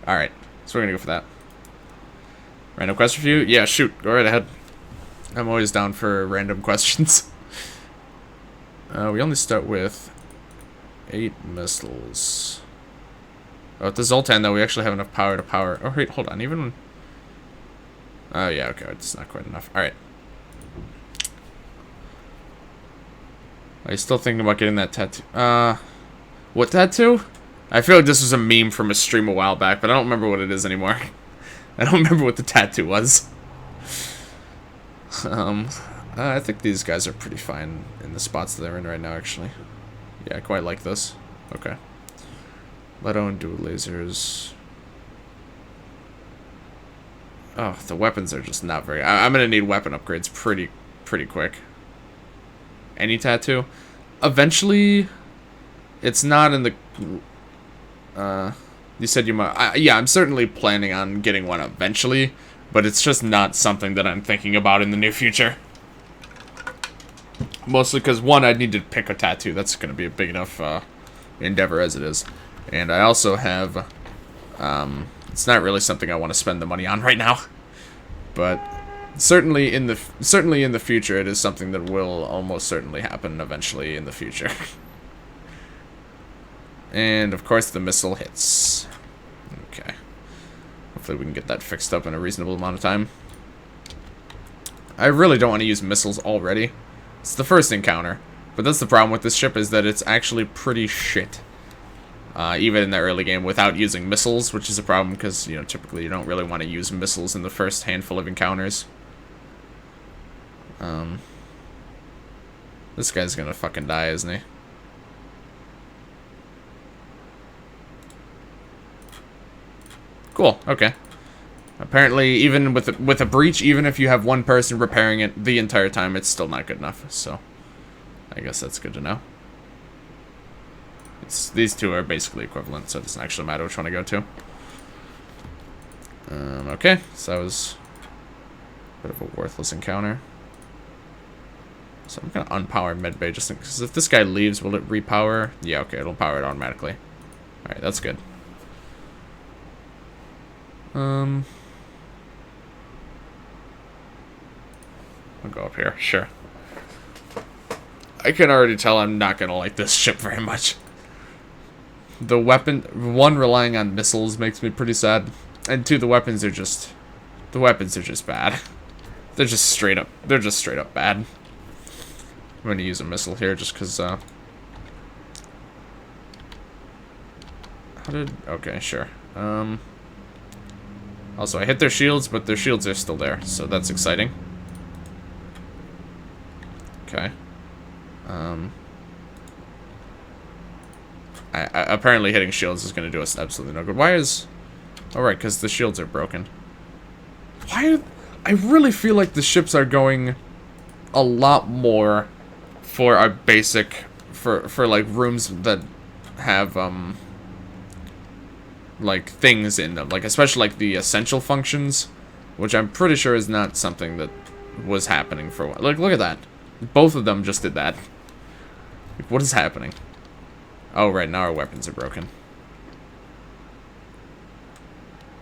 All right, so we're gonna go for that. Random question for you? Yeah, shoot, go right ahead. I'm always down for random questions. We only start with 8 missiles. Oh, with the Zoltan though, we actually have enough power to power. Oh wait, hold on. Even. Oh yeah, okay, it's not quite enough. All right. Are you still thinking about getting that tattoo? What tattoo? I feel like this was a meme from a stream a while back, but I don't remember what it is anymore. I don't remember what the tattoo was. I think these guys are pretty fine in the spots that they're in right now, actually. Yeah, I quite like this. Okay. Leto and dual lasers. Oh, the weapons are just not very... I'm gonna need weapon upgrades pretty quick. Any tattoo? Eventually, it's not in the... you said you might... yeah, I'm certainly planning on getting one eventually, but it's just not something that I'm thinking about in the near future. Mostly because, one, I'd need to pick a tattoo. That's going to be a big enough endeavor as it is. And I also have... it's not really something I want to spend the money on right now. But... Certainly in the future, it is something that will almost certainly happen eventually in the future. And of course, the missile hits. Okay. Hopefully, we can get that fixed up in a reasonable amount of time. I really don't want to use missiles already. It's the first encounter, but that's the problem with this ship is that it's actually pretty shit. Even in the early game without using missiles, which is a problem because typically you don't really want to use missiles in the first handful of encounters. This guy's gonna fucking die, isn't he? Cool, okay. Apparently, even with a breach, even if you have one person repairing it the entire time, it's still not good enough, so... I guess that's good to know. These two are basically equivalent, so it doesn't actually matter which one I go to. Okay, so that was a bit of a worthless encounter. So I'm gonna unpower medbay just because if this guy leaves, will it repower? Yeah, okay, it'll power it automatically. Alright, that's good. I'll go up here, sure. I can already tell I'm not gonna like this ship very much. The weapon, one, relying on missiles makes me pretty sad, and two, the weapons are just bad. They're just straight up bad. I'm gonna use a missile here just because, okay, sure. Also, I hit their shields, but their shields are still there, so that's exciting. Okay. Apparently hitting shields is gonna do us absolutely no good. Why is... Oh, right, because the shields are broken. Why... I really feel like the ships are going a lot more for our basic... For like, rooms that have, like, things in them. Like, especially, like, the essential functions, which I'm pretty sure is not something that was happening for a while. Like, look at that. Both of them just did that. Like, what is happening? Oh, right, now our weapons are broken.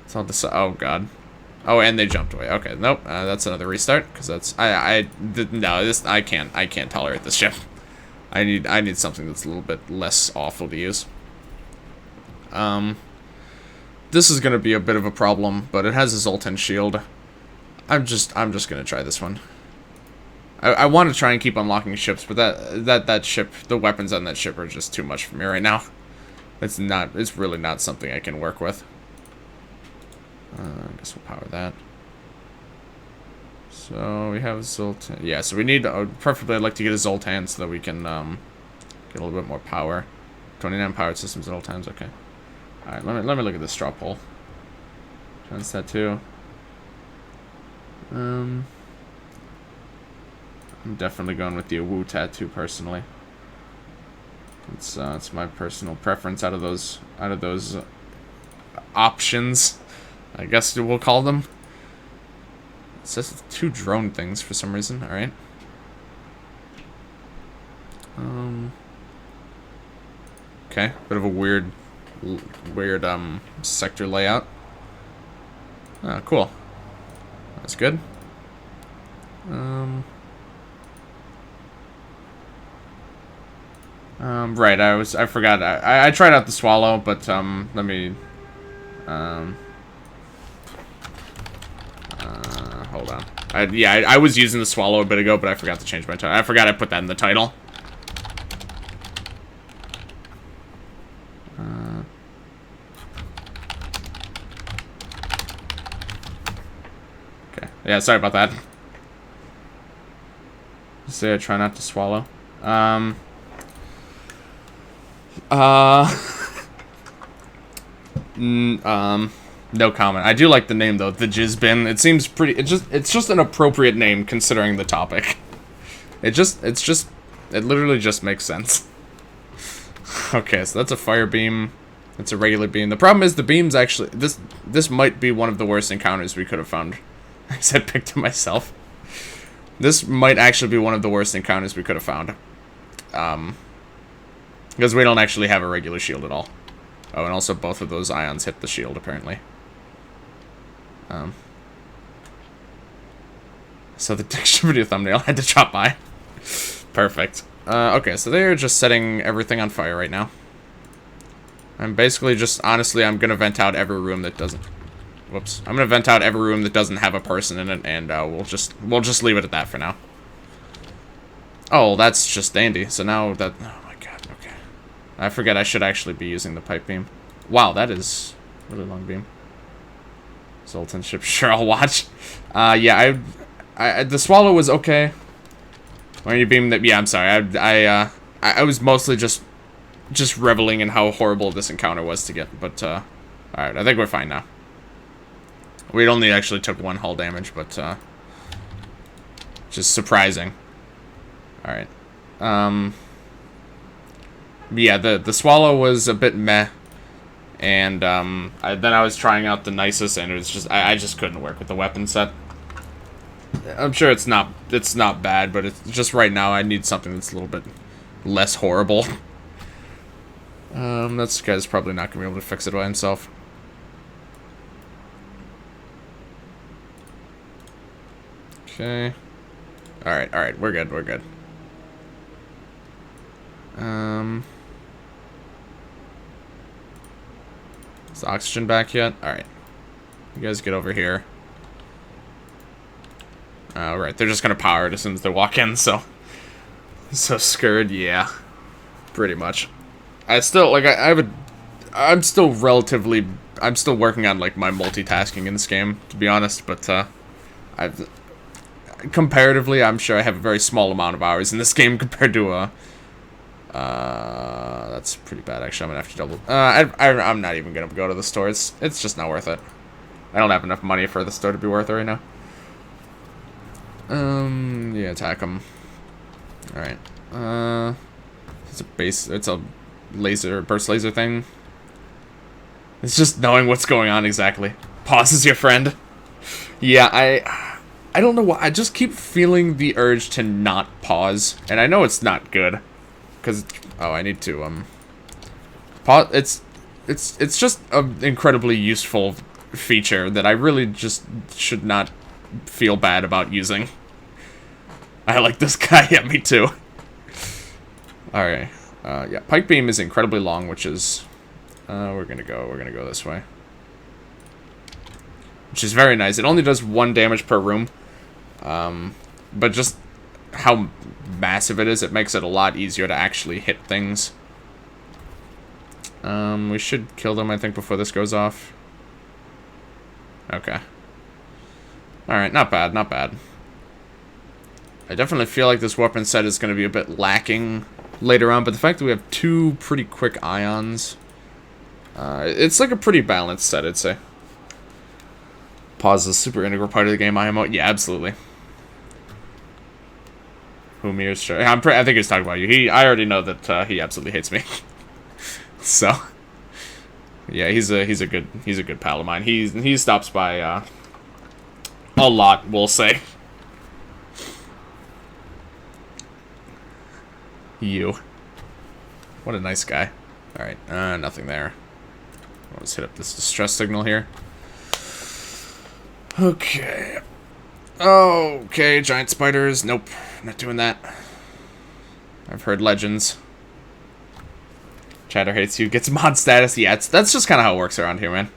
It's all this. Oh, God. Oh, and they jumped away. Okay, nope. That's another restart, because that's... No, this... I can't tolerate this ship. I need something that's a little bit less awful to use. This is gonna be a bit of a problem, but it has a Zoltan shield. I'm just gonna try this one. I want to try and keep unlocking ships, but that ship, the weapons on that ship are just too much for me right now. It's really not something I can work with. I guess we'll power that. So we have Zoltan. Yeah, so we need, preferably I'd like to get a Zoltan so that we can get a little bit more power. 29 powered systems at all times, okay. Alright, let me look at this straw poll. Chance that too. I'm definitely going with the Wu tattoo personally. It's my personal preference out of those options, I guess we'll call them. It says 2 drone things for some reason. All right. Okay, bit of a weird sector layout. Ah, cool. That's good. Right, I forgot. I tried out the swallow, but let me hold on. I was using the swallow a bit ago, but I forgot to change my title. I forgot I put that in the title. Okay. Yeah, sorry about that. Say I try not to swallow. No comment. I do like the name though, the Jizz Bin. It seems pretty. It's just an appropriate name considering the topic. It literally just makes sense. Okay, so that's a fire beam. That's a regular beam. The problem is the beams actually. This might be one of the worst encounters we could have found. I said pick to myself. This might actually be one of the worst encounters we could have found. Because we don't actually have a regular shield at all. Oh, and also both of those ions hit the shield, apparently. So the distributed thumbnail had to chop by. Perfect. Okay, so they're just setting everything on fire right now. I'm basically just, honestly, I'm gonna vent out every room that doesn't... Whoops. I'm gonna vent out every room that doesn't have a person in it, and we'll just leave it at that for now. Oh, that's just dandy. So now that... Oh my god, okay. I forget I should actually be using the pipe beam. Wow, that is a really long beam. Zoltan ship, sure, I'll watch. Yeah, the swallow was okay. When you beam that... Yeah, I'm sorry. I was mostly just reveling in how horrible this encounter was to get. But, alright, I think we're fine now. We only actually took 1 hull damage, but, just surprising. Alright. Yeah, the swallow was a bit meh. And, then I was trying out the Nisus, and it was just... I just couldn't work with the weapon set. I'm sure it's not bad, but it's just right now I need something that's a little bit less horrible. This guy's probably not gonna be able to fix it by himself. Okay. Alright, we're good. Is the oxygen back yet? Alright. You guys get over here. Right, they're just gonna power it as soon as they walk in, so... So scared, yeah. Pretty much. I still, like, I'm still relatively... I'm still working on, like, my multitasking in this game, to be honest, but, comparatively, I'm sure I have a very small amount of hours in this game compared to, that's pretty bad, actually. I'm gonna have to double... I'm not even gonna go to the store. It's just not worth it. I don't have enough money for the store to be worth it right now. Yeah, attack them. Alright. It's a burst laser thing. It's just knowing what's going on exactly. Pauses your friend. Yeah, I don't know why. I just keep feeling the urge to not pause. And I know it's not good. Because, oh, I need to, pause. It's just an incredibly useful feature that I really just should not feel bad about using. I like this guy. Yeah, me too. Alright. Yeah, pike beam is incredibly long, which is... we're gonna go this way. Which is very nice. It only does 1 damage per room. But just how massive it is, it makes it a lot easier to actually hit things. We should kill them, I think, before this goes off. Okay. Alright, not bad, not bad. I definitely feel like this weapon set is going to be a bit lacking later on, but the fact that we have 2 pretty quick ions, it's like a pretty balanced set, I'd say. Pause is a super integral part of the game, IMO. Yeah, absolutely. Humir's I think he's talking about you. I already know that he absolutely hates me. So, yeah, he's a good pal of mine. He stops by a lot, we'll say. You. What a nice guy. Alright, nothing there. Let's hit up this distress signal here. Okay. Okay, giant spiders. Nope, not doing that. I've heard legends. Chatter hates you. Gets mod status. Yeah, that's just kind of how it works around here, man.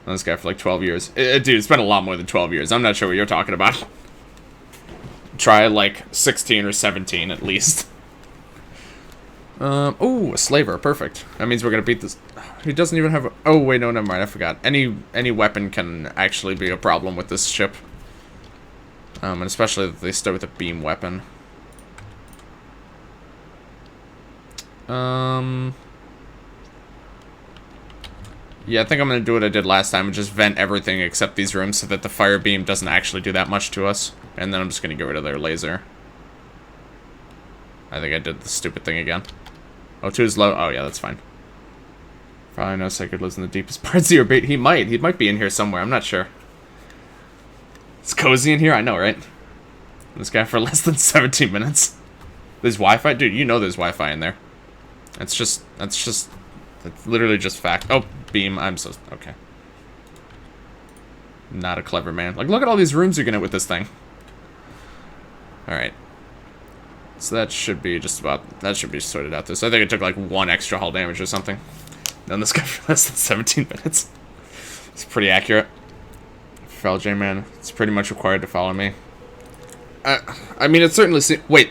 Known this guy for like 12 years. Dude, it's been a lot more than 12 years. I'm not sure what you're talking about. Try like 16 or 17 at least. Oh, a slaver. Perfect. That means we're gonna beat this. He doesn't even have a... Oh, wait, no, never mind. I forgot. Any weapon can actually be a problem with this ship. And especially if they start with a beam weapon. Yeah, I think I'm gonna do what I did last time and just vent everything except these rooms so that the fire beam doesn't actually do that much to us. And then I'm just gonna get rid of their laser. I think I did the stupid thing again. Oh, 2 is low. Oh, yeah, that's fine. Probably no sacred lives in the deepest parts of your bait. He might be in here somewhere. I'm not sure. It's cozy in here. I know, right? This guy for less than 17 minutes. There's Wi-Fi, dude. You know there's Wi-Fi in there. That's literally just fact. Oh, beam. I'm so okay. Not a clever man. Like, look at all these rooms you're gonna get with this thing. All right. So that should be just about, that should be sorted out. So I think it took like 1 extra hull damage or something. Done this guy for less than 17 minutes. It's pretty accurate. FTL J-Man, it's pretty much required to follow me. I mean, it certainly seems... Wait.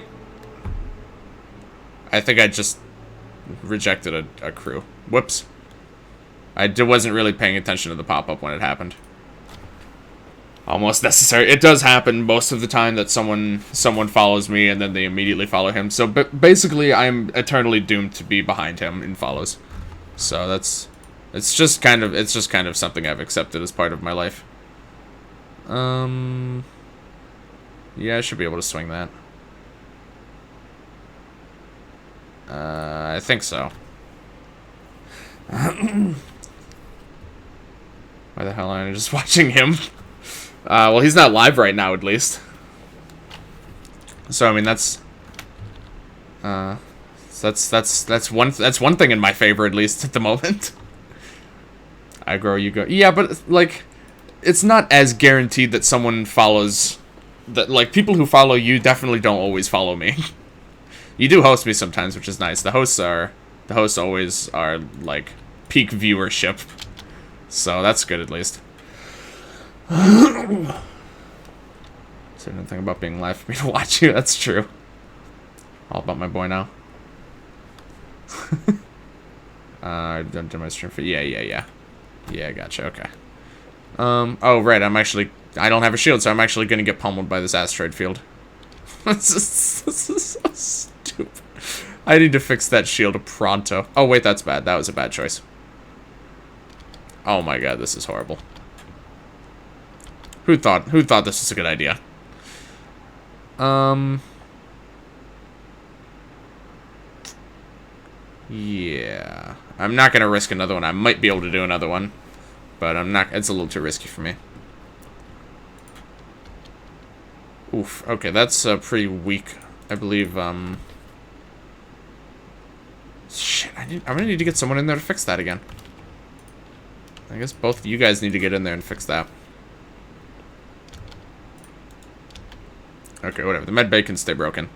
I think I just rejected a crew. Whoops. I wasn't really paying attention to the pop-up when it happened. Almost necessary. It does happen most of the time that someone follows me and then they immediately follow him. So basically, I'm eternally doomed to be behind him in follows. So it's just kind of something I've accepted as part of my life. Yeah, I should be able to swing that. I think so. Why the hell am I just watching him? Well, he's not live right now, at least. So I mean, that's one thing in my favor, at least at the moment. I grow, you go. Yeah, but like, it's not as guaranteed that someone follows. That like people who follow you definitely don't always follow me. You do host me sometimes, which is nice. The hosts always are like peak viewership, so that's good at least. Is there anything about being live for me to watch you? That's true. All about my boy now. I've done my stream for yeah, gotcha. Okay. Oh right, I don't have a shield, so I'm actually gonna get pummeled by this asteroid field. This is so stupid. I need to fix that shield pronto. Oh wait, that's bad. That was a bad choice. Oh my god, this is horrible. Who thought this was a good idea? Yeah. I'm not going to risk another one. I might be able to do another one. But I'm not... It's a little too risky for me. Oof. Okay, that's pretty weak. I believe, Shit, I'm going to need to get someone in there to fix that again. I guess both of you guys need to get in there and fix that. Okay, whatever. The med bay can stay broken.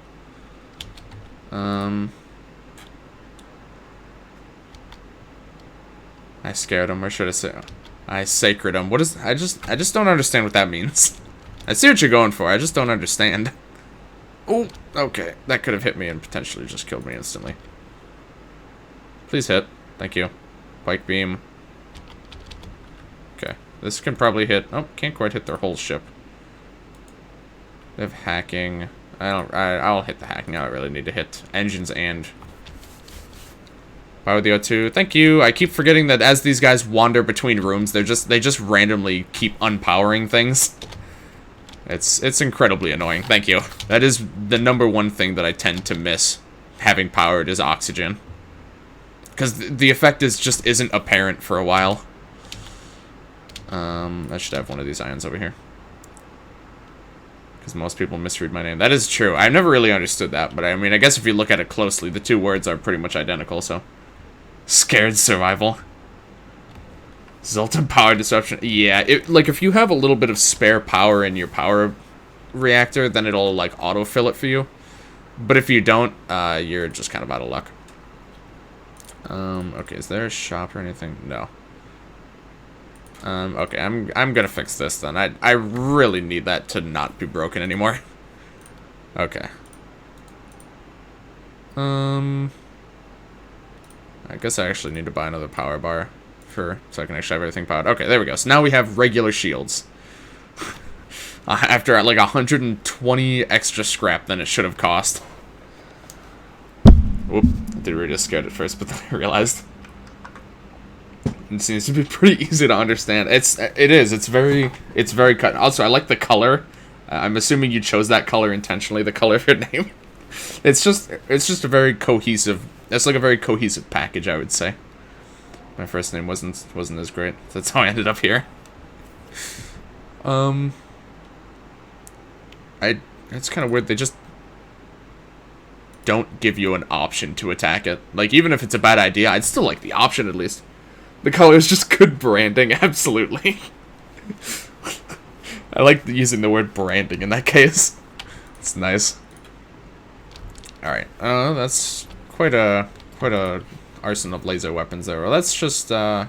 I scared him, or should I say... I sacred him. What is... I just don't understand what that means. I see what you're going for. I just don't understand. Oh, okay. That could have hit me and potentially just killed me instantly. Please hit. Thank you. Pike beam. Okay. This can probably hit... Oh, can't quite hit their whole ship. They have hacking. I'll hit the hacking. I don't really need to hit engines and... Power the O2. Thank you. I keep forgetting that as these guys wander between rooms, they just randomly keep unpowering things. It's incredibly annoying. Thank you. That is the #1 thing that I tend to miss having powered is oxygen. Because the effect just isn't apparent for a while. I should have one of these ions over here. Because most people misread my name. That is true. I've never really understood that, but I mean, I guess if you look at it closely, the two words are pretty much identical, so... Scared survival. Zoltan power disruption. Yeah, like, if you have a little bit of spare power in your power reactor, then it'll, like, autofill it for you. But if you don't, you're just kind of out of luck. Okay, is there a shop or anything? No. Okay, I'm gonna fix this then. I really need that to not be broken anymore. Okay. I guess I actually need to buy another power bar so I can actually have everything powered. Okay, there we go. So now we have regular shields. After like 120 extra scrap than it should have cost. Whoop, I did really just scared at first, but then I realized. It seems to be pretty easy to understand. It is. It's very cut. Also, I like the color. I'm assuming you chose that color intentionally, the color of your name. It's just a very cohesive. It's like a very cohesive package, I would say. My first name wasn't as great. That's how I ended up here. It's kind of weird. They just don't give you an option to attack it. Like, even if it's a bad idea, I'd still like the option at least. The color is just good branding, absolutely. I like using the word branding in that case. It's nice. Alright, that's quite a arsenal of laser weapons there. Well, that's just a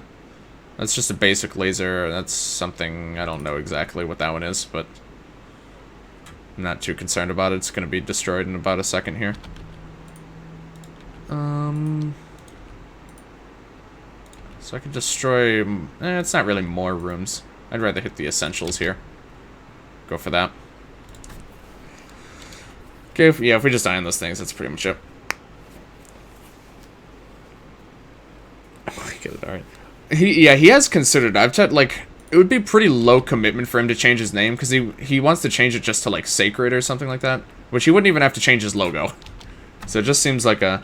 basic laser. That's something, I don't know exactly what that one is, but I'm not too concerned about it. It's going to be destroyed in about a second here. So I can destroy... it's not really more rooms. I'd rather hit the essentials here. Go for that. Okay, if we just iron those things, that's pretty much it. Get it, alright. He has considered... I've tried, like... It would be pretty low commitment for him to change his name, because he wants to change it just to, like, Sacred or something like that. Which he wouldn't even have to change his logo. So it just seems like a...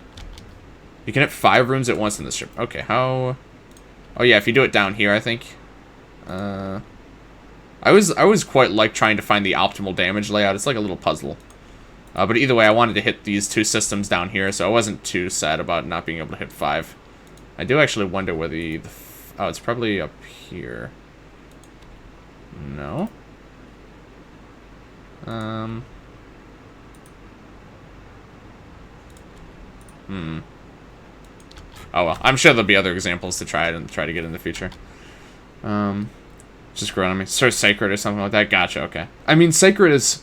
You can hit 5 rooms at once in this ship. Okay, how... Oh yeah, if you do it down here, I think. I was quite like trying to find the optimal damage layout. It's like a little puzzle. But either way, I wanted to hit these 2 systems down here, so I wasn't too sad about not being able to hit 5. I do actually wonder where oh, it's probably up here. No? Oh well, I'm sure there'll be other examples to try to get in the future. Just growing on me. Sir Sacred or something like that. Gotcha, okay. I mean, Sacred is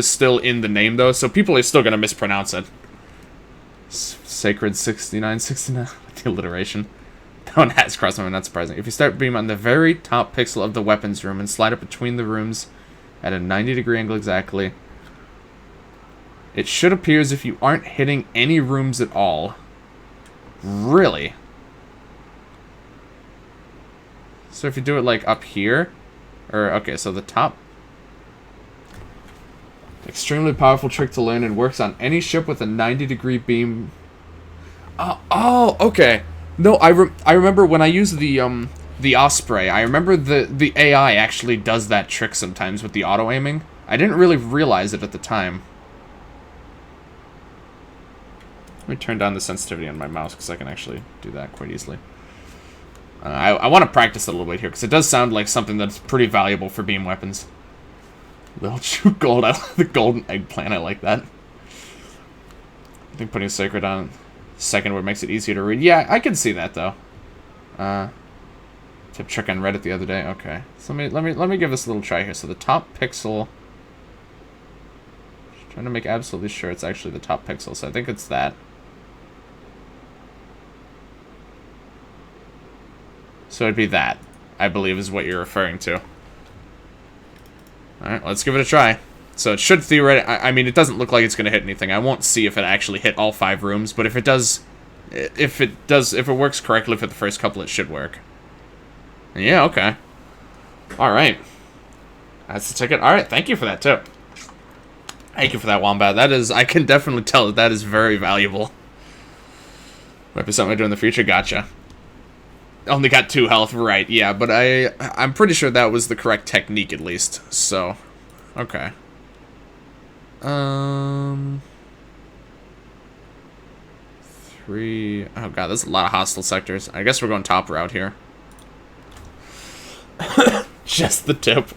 still in the name, though, so people are still going to mispronounce it. Sacred 6969. The alliteration. That one has crossed my mind, not surprising. If you start beam on the very top pixel of the weapons room and slide it between the rooms at a 90-degree angle exactly, it should appear as if you aren't hitting any rooms at all. Really? So if you do it, like, up here... Or, okay, so the top... Extremely powerful trick to learn and works on any ship with a 90-degree beam... Oh, okay. No, I remember when I used the Osprey. I remember the AI actually does that trick sometimes with the auto aiming. I didn't really realize it at the time. Let me turn down the sensitivity on my mouse because I can actually do that quite easily. I want to practice it a little bit here because it does sound like something that's pretty valuable for beam weapons. Little true gold. I like the golden eggplant. I like that. I think putting sacred on second word makes it easier to read. Yeah, I can see that though. Tip trick on Reddit the other day. Okay, so let me give this a little try here. So the top pixel. Just trying to make absolutely sure it's actually the top pixel. So I think it's that. So it'd be that, I believe, is what you're referring to. Alright, let's give it a try. So it should theoretically... I mean, it doesn't look like it's going to hit anything. I won't see if it actually hit all 5 rooms, but if it does... If it works correctly for the first couple, it should work. Yeah, okay. Alright. That's the ticket. Alright, thank you for that tip. Thank you for that, Wombat. That is... I can definitely tell that is very valuable. Might be something I do in the future. Gotcha. Only got 2 health, right, yeah, but I'm pretty sure that was the correct technique, at least, so, okay. 3, oh god, there's a lot of hostile sectors. I guess we're going top route here. Just the tip.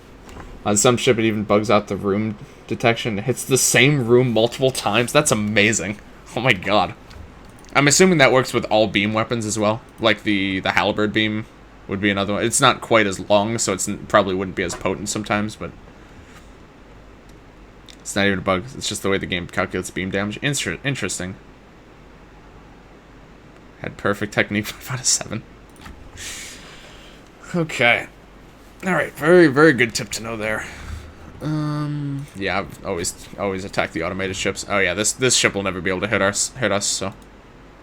On some ship, it even bugs out the room detection. It hits the same room multiple times. That's amazing. Oh my god. I'm assuming that works with all beam weapons as well. Like the halberd beam would be another one. It's not quite as long, so it's probably wouldn't be as potent sometimes, but it's not even a bug. It's just the way the game calculates beam damage. Interesting. Had perfect technique 5 out of 7. Okay. Alright, very, very good tip to know there. Yeah, I've always attacked the automated ships. Oh yeah, this ship will never be able to hit us, so.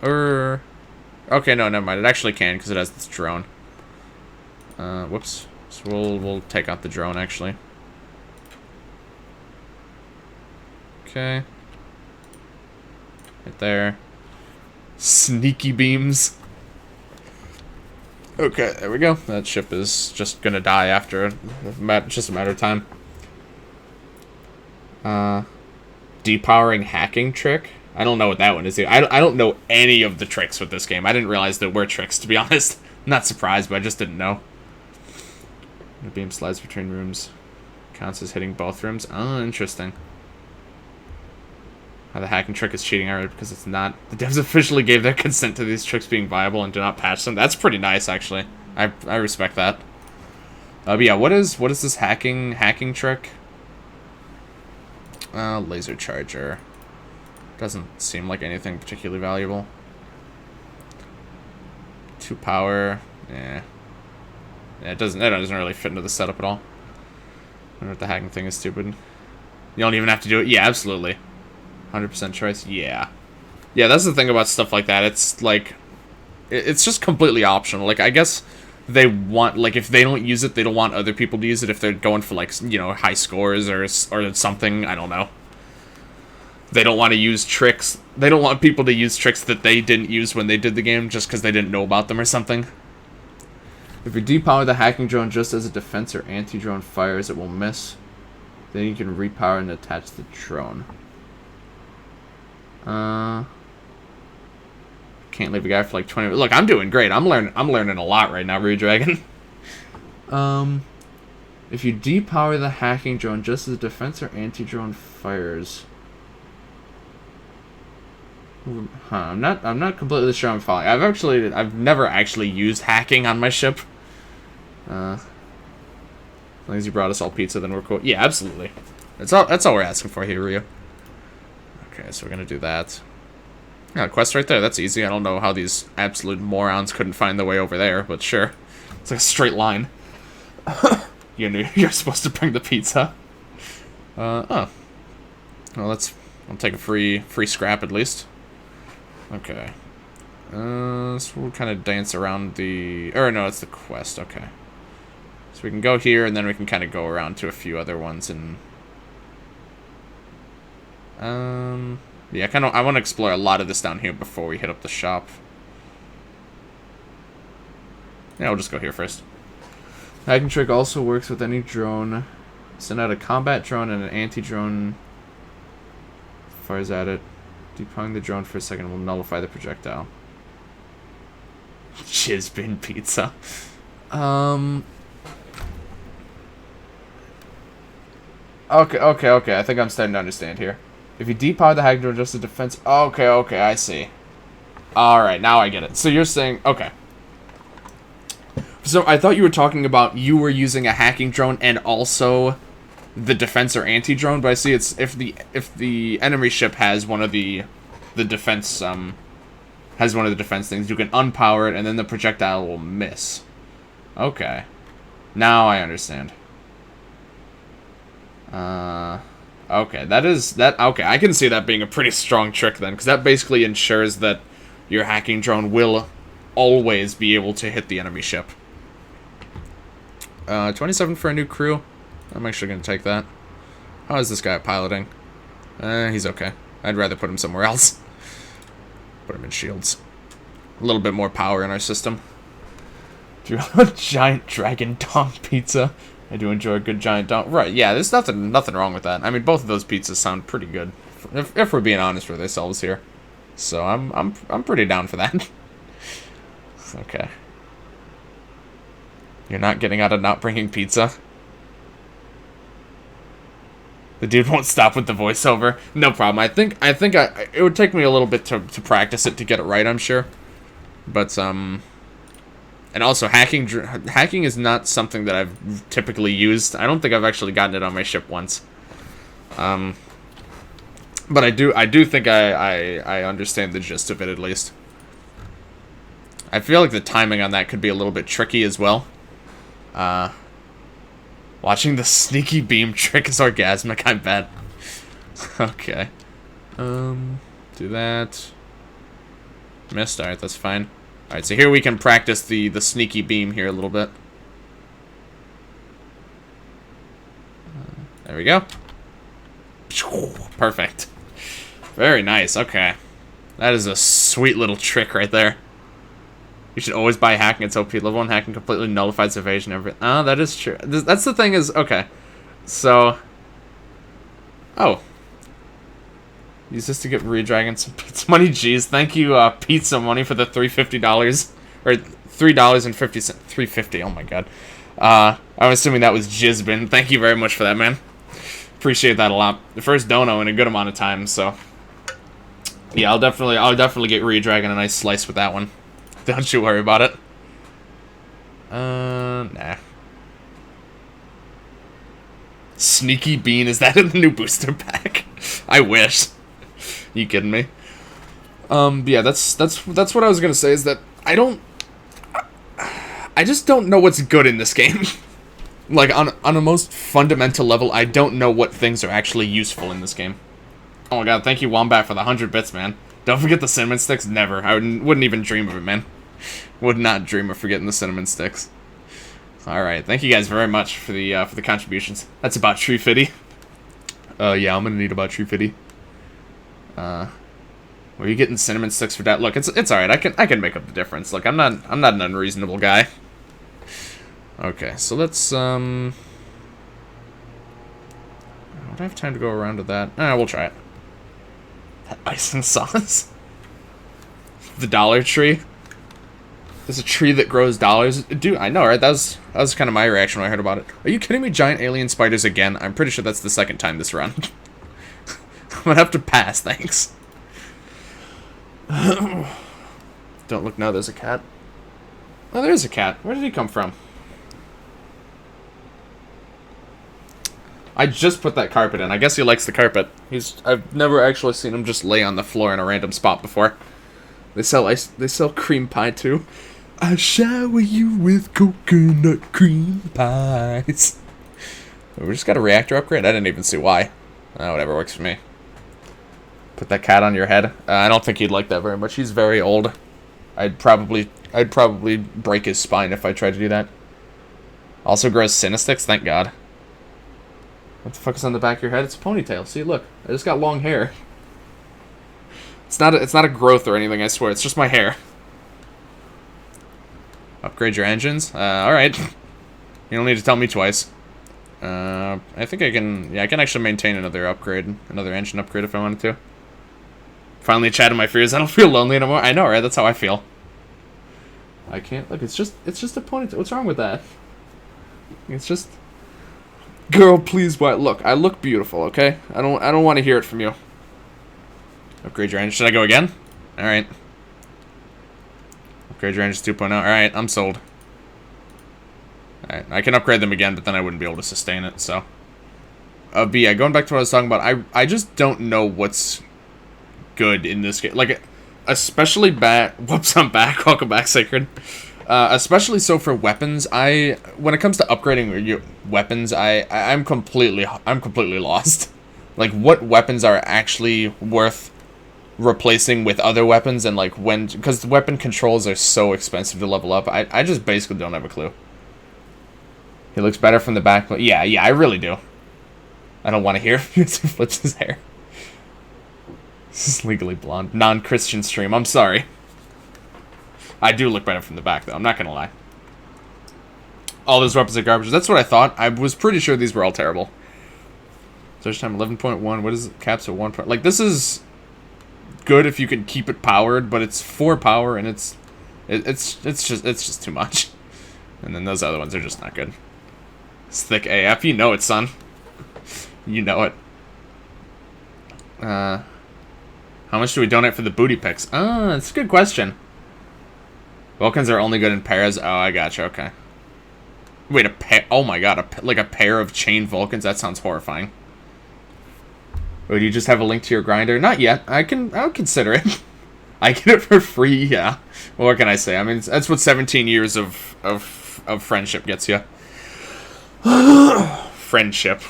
Okay, no, never mind. It actually can because it has this drone. Whoops. So we'll take out the drone actually. Okay. Right there. Sneaky beams. Okay, there we go. That ship is just gonna die after just a matter of time. Depowering hacking trick. I don't know what that one is. I don't know any of the tricks with this game. I didn't realize there were tricks, to be honest. I'm not surprised, but I just didn't know. The beam slides between rooms. Counts as hitting both rooms. Oh, interesting. How the hacking trick is cheating already because it's not. The devs officially gave their consent to these tricks being viable and do not patch them. That's pretty nice, actually. I respect that. But yeah, what is this hacking trick? Laser charger. Doesn't seem like anything particularly valuable. 2 power. Yeah. Yeah, it doesn't really fit into the setup at all. I wonder if the hacking thing is stupid. You don't even have to do it. Yeah, absolutely. 100% choice. Yeah. Yeah, that's the thing about stuff like that. It's like, it's just completely optional. Like, I guess they want, like, if they don't use it, they don't want other people to use it if they're going for, like, you know, high scores or something. I don't know. They don't want to use tricks. They don't want people to use tricks that they didn't use when they did the game just because they didn't know about them or something. If you depower the hacking drone just as a defense or anti-drone fires, it will miss. Then you can repower and attach the drone. Can't leave a guy for like 20 minutes. Look, I'm doing great. I'm learning a lot right now, Rude Dragon. If you depower the hacking drone just as a defense or anti-drone fires. Huh, I'm not completely sure I'm following. I've never actually used hacking on my ship. As long as you brought us all pizza, then we're cool. Yeah, absolutely. That's all we're asking for here, Rio. Okay, so we're gonna do that. Yeah, quest right there. That's easy. I don't know how these absolute morons couldn't find their way over there, but sure. It's like a straight line. You knew you're supposed to bring the pizza. Oh. Well, I'll take a free scrap at least. Okay. So we'll kind of dance around the... Or no, it's the quest. Okay. So we can go here, and then we can kind of go around to a few other ones, and... Yeah, I want to explore a lot of this down here before we hit up the shop. Yeah, we'll just go here first. Hacking trick also works with any drone. Send out a combat drone and an anti-drone. Fires at it. Deploying the drone for a second will nullify the projectile. Jizz bin pizza. Okay. I think I'm starting to understand here. If you depower the hacking drone just as defense... Okay, I see. Alright, now I get it. So you're saying... Okay. So I thought you were talking about you were using a hacking drone and also the defense or anti-drone, but I see it's if the enemy ship has one of the defense has one of the defense things, you can unpower it and then the projectile will miss. Okay. Now I understand. Okay, okay, I can see that being a pretty strong trick then, because that basically ensures that your hacking drone will always be able to hit the enemy ship. 27 for a new crew. I'm actually going to take that. How is this guy piloting? He's okay. I'd rather put him somewhere else. Put him in shields. A little bit more power in our system. Do you want a giant dragon dong pizza? I do enjoy a good giant dong. Right, yeah, there's nothing wrong with that. I mean, both of those pizzas sound pretty good. If we're being honest with ourselves here. So I'm pretty down for that. Okay. You're not getting out of not bringing pizza? The dude won't stop with the voiceover. No problem. I think it would take me a little bit to practice it to get it right, I'm sure. But, and also hacking is not something that I've typically used. I don't think I've actually gotten it on my ship once. But I do think I understand the gist of it, at least. I feel like the timing on that could be a little bit tricky as well. Watching the sneaky beam trick is orgasmic, I bet. Okay. Do that. Missed, alright, that's fine. Alright, so here we can practice the sneaky beam here a little bit. There we go. Perfect. Very nice, okay. That is a sweet little trick right there. You should always buy hacking. It's OP. Level 1 hacking completely nullifies evasion. Oh, that is true. That's the thing is... Okay. So... Oh. Use this to get Redragon some pizza money. Jeez, thank you, Pizza Money, for the $350. Or $3.50. $3.50. Oh my god. I'm assuming that was Jizbin. Thank you very much for that, man. Appreciate that a lot. The first dono in a good amount of time, so... Yeah, I'll definitely get Redragon a nice slice with that one. Don't you worry about it. Nah. Sneaky Bean, is that in the new booster pack? I wish. You kidding me? Yeah, that's what I was gonna say, is that I just don't know what's good in this game. Like, on a most fundamental level, I don't know what things are actually useful in this game. Oh my god, thank you, Wombat, for the 100 bits, man. Don't forget the cinnamon sticks, never. I wouldn't even dream of it, man. Would not dream of forgetting the cinnamon sticks. Alright, thank you guys very much for the contributions. That's about Tree Fitty. Yeah, I'm gonna need about Tree Fitty. Were you getting cinnamon sticks for that? Look, it's alright, I can make up the difference. Look, I'm not an unreasonable guy. Okay, so let's would I have time to go around to that? We'll try it. That icing sauce. The Dollar Tree. There's a tree that grows dollars. Dude, I know, right? That was kind of my reaction when I heard about it. Are you kidding me? Giant alien spiders again? I'm pretty sure that's the second time this run. I'm gonna have to pass, thanks. Don't look now, there's a cat. Oh, there's a cat. Where did he come from? I just put that carpet in. I guess he likes the carpet. I've never actually seen him just lay on the floor in a random spot before. They sell cream pie too. I shower you with coconut cream pies. We just got a reactor upgrade? I didn't even see why. Whatever works for me. Put that cat on your head. I don't think he'd like that very much. He's very old. I'd probably break his spine if I tried to do that. Also grows Sinistics, thank god. What the fuck is on the back of your head? It's a ponytail. See, look. I just got long hair. it's not a growth or anything, I swear. It's just my hair. Upgrade your engines? Alright. You don't need to tell me twice. I think I can... Yeah, I can actually maintain another upgrade. Another engine upgrade if I wanted to. Finally chatting my fears. I don't feel lonely anymore. I know, right? That's how I feel. I can't... Look, it's just a ponytail. What's wrong with that? It's just... Girl, please, what? Look, I look beautiful, okay? I don't want to hear it from you. Upgrade your engine. Should I go again? Alright. Upgrade your engines 2.0. Alright, I'm sold. Alright, I can upgrade them again, but then I wouldn't be able to sustain it, so. But yeah, going back to what I was talking about, I just don't know what's good in this game. Like, especially whoops, I'm back. Welcome back, Sacred. Especially so for weapons, when it comes to upgrading your weapons, I'm completely lost. Like, what weapons are actually worth replacing with other weapons, and like because the weapon controls are so expensive to level up, I just basically don't have a clue. He looks better from the back. Yeah, I really do. I don't want to hear if he flips his hair. This is Legally Blonde. Non-Christian stream. I'm sorry. I do look better from the back, though. I'm not going to lie. All those weapons are garbage. That's what I thought. I was pretty sure these were all terrible. Search time 11.1. What is it? Caps at 1. Like, this is good if you can keep it powered, but it's 4 power, and it's just too much. And then those other ones are just not good. It's thick AF. You know it, son. You know it. How much do we donate for the booty pics? That's a good question. Vulcans are only good in pairs. Oh, I gotcha. Okay. Wait, a pair? Oh my god, like a pair of chain Vulcans? That sounds horrifying. Would you just have a link to your grinder? Not yet. I'll consider it. I get it for free, yeah. Well, what can I say? I mean, that's what 17 years of friendship gets you. Friendship.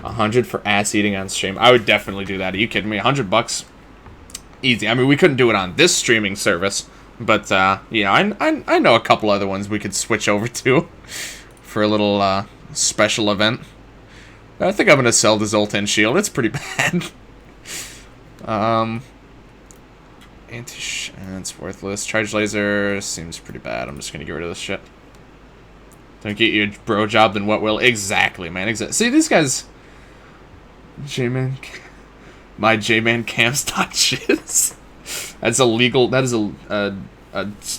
100 for ass eating on stream. I would definitely do that. Are you kidding me? $100? Easy. I mean, we couldn't do it on this streaming service, but, you know, I know a couple other ones we could switch over to for a little, special event. I think I'm going to sell the Zoltan shield. It's pretty bad. It's worthless. Charge laser seems pretty bad. I'm just going to get rid of this shit. Don't get you a bro job, then what will? Exactly, man. See, these guys... J-Man... My J-Man Cams.shiz. That's a legal... That is a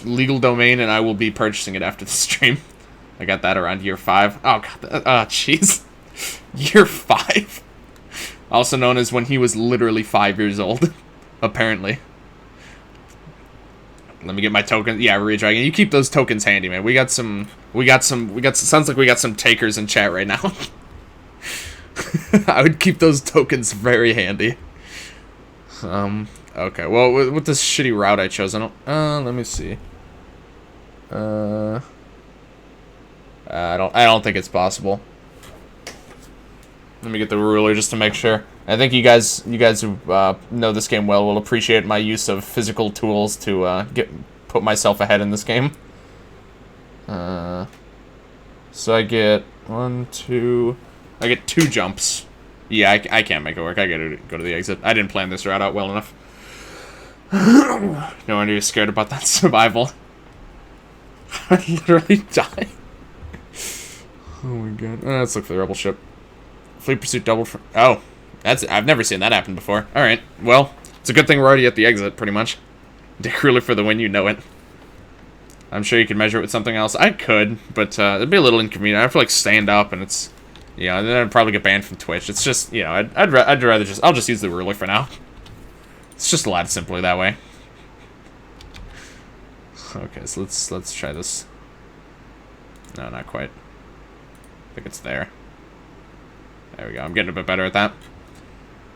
legal domain, and I will be purchasing it after the stream. I got that around year 5. Oh, God. Oh, jeez. Year 5? Also known as when he was literally 5 years old. Apparently. Let me get my token. Yeah, Re-Dragon. You keep those tokens handy, man. We got some... Sounds like we got some takers in chat right now. I would keep those tokens very handy. Okay. Well, with this shitty route I chose, I don't... let me see. I don't think it's possible. Let me get the ruler just to make sure. I think you guys who know this game well will appreciate my use of physical tools to put myself ahead in this game. So I get 1, 2... I get 2 jumps. Yeah, I can't make it work. I gotta go to the exit. I didn't plan this route out well enough. No wonder you're scared about that survival. I literally died. Oh my god. Let's look for the rebel ship. Fleet pursuit double for... Oh. I've never seen that happen before. Alright. Well, it's a good thing we're already at the exit, pretty much. Dick ruler for the win, you know it. I'm sure you could measure it with something else. I could, but it'd be a little inconvenient. I have to, like, stand up, and it's... You know, then I'd probably get banned from Twitch. It's just, you know, I'd rather just... I'll just use the ruler for now. It's just a lot simpler that way. Okay, so let's try this. No, not quite. I think it's there. There we go. I'm getting a bit better at that.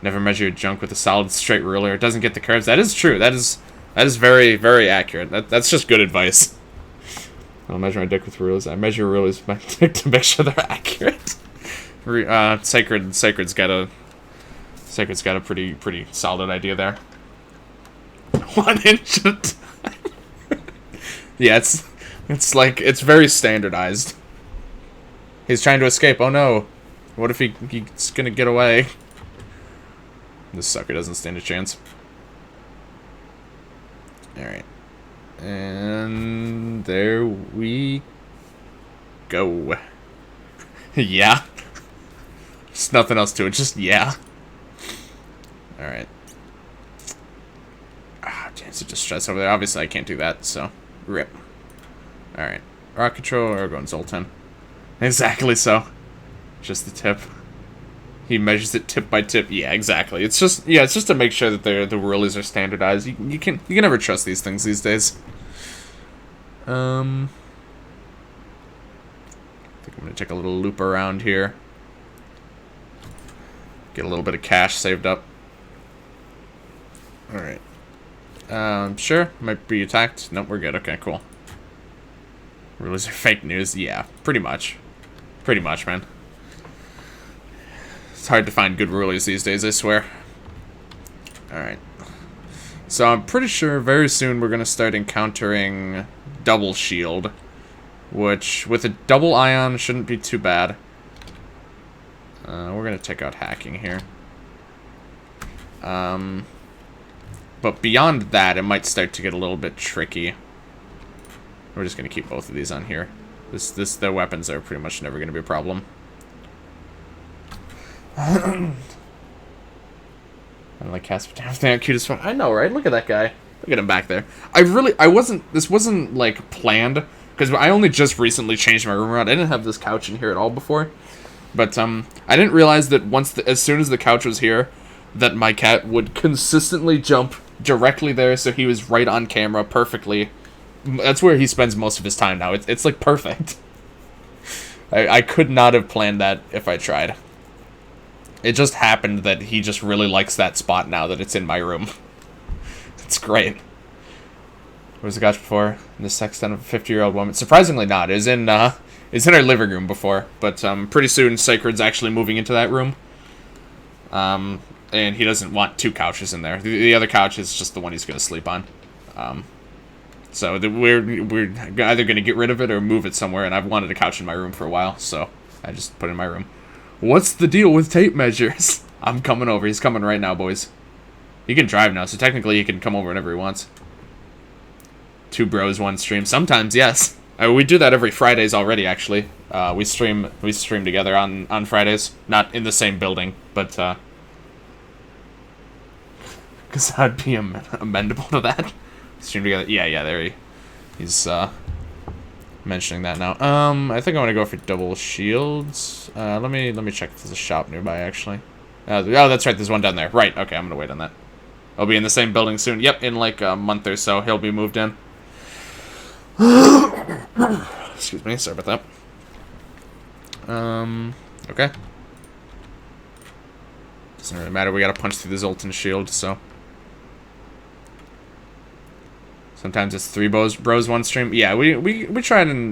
Never measure your junk with a solid straight ruler. It doesn't get the curves. That is true. That is very, very accurate. That's just good advice. I don't measure my dick with rulers. I measure rulers with my dick to make sure they're accurate. Sacred's got a pretty solid idea there. 1 inch at a time. Yeah, it's like it's very standardized. He's trying to escape. Oh no. What if he's gonna get away? This sucker doesn't stand a chance. Alright. And there we go. Yeah. There's nothing else to it, just yeah. Alright. Ah, chance of distress over there. Obviously I can't do that, so rip. Alright. Rock control, or going Zoltan. Exactly so. Just the tip. He measures it tip by tip. Yeah, exactly. It's just to make sure that the rollies are standardized. You can never trust these things these days. I think I'm gonna take a little loop around here. Get a little bit of cash saved up. Alright. Sure. Might be attacked. Nope, we're good. Okay, cool. Rollies are fake news? Yeah, pretty much. Pretty much, man. It's hard to find good rulers these days, I swear. Alright. So I'm pretty sure very soon we're going to start encountering double shield. Which, with a double ion, shouldn't be too bad. We're going to take out hacking here. But beyond that, it might start to get a little bit tricky. We're just going to keep both of these on here. The weapons are pretty much never going to be a problem. I like Casper. Damn, cute as fuck. I know, right? Look at that guy. Look at him back there. This wasn't, like, planned. Because I only just recently changed my room around. I didn't have this couch in here at all before. But, I didn't realize that as soon as the couch was here, that my cat would consistently jump directly there, so he was right on camera perfectly. That's where he spends most of his time now. It's like, perfect. I could not have planned that if I tried. It just happened that he just really likes that spot now that it's in my room. It's great. Where was the couch before? In the sexton of a 50-year-old woman. Surprisingly not. It's in our living room before. But pretty soon, Sacred's actually moving into that room. And he doesn't want two couches in there. The other couch is just the one he's going to sleep on. So we're either going to get rid of it or move it somewhere. And I've wanted a couch in my room for a while, so I just put it in my room. What's the deal with tape measures? I'm coming over. He's coming right now, boys. He can drive now, so technically he can come over whenever he wants. 2 bros, 1 stream. Sometimes, yes. We do that every Fridays already, actually. We stream together on Fridays. Not in the same building, but, because I'd be amendable to that. Stream together. Yeah, there he's, mentioning that now. I think I want to go for double shields. Let me check if there's a shop nearby, actually. Oh, that's right, there's one down there. Right, okay, I'm gonna wait on that. I'll be in the same building soon. Yep, in like a month or so, he'll be moved in. Excuse me, sorry about that. Okay. Doesn't really matter, we gotta punch through the Zoltan shield, so. Sometimes it's 3 bros 1 stream. Yeah, we try and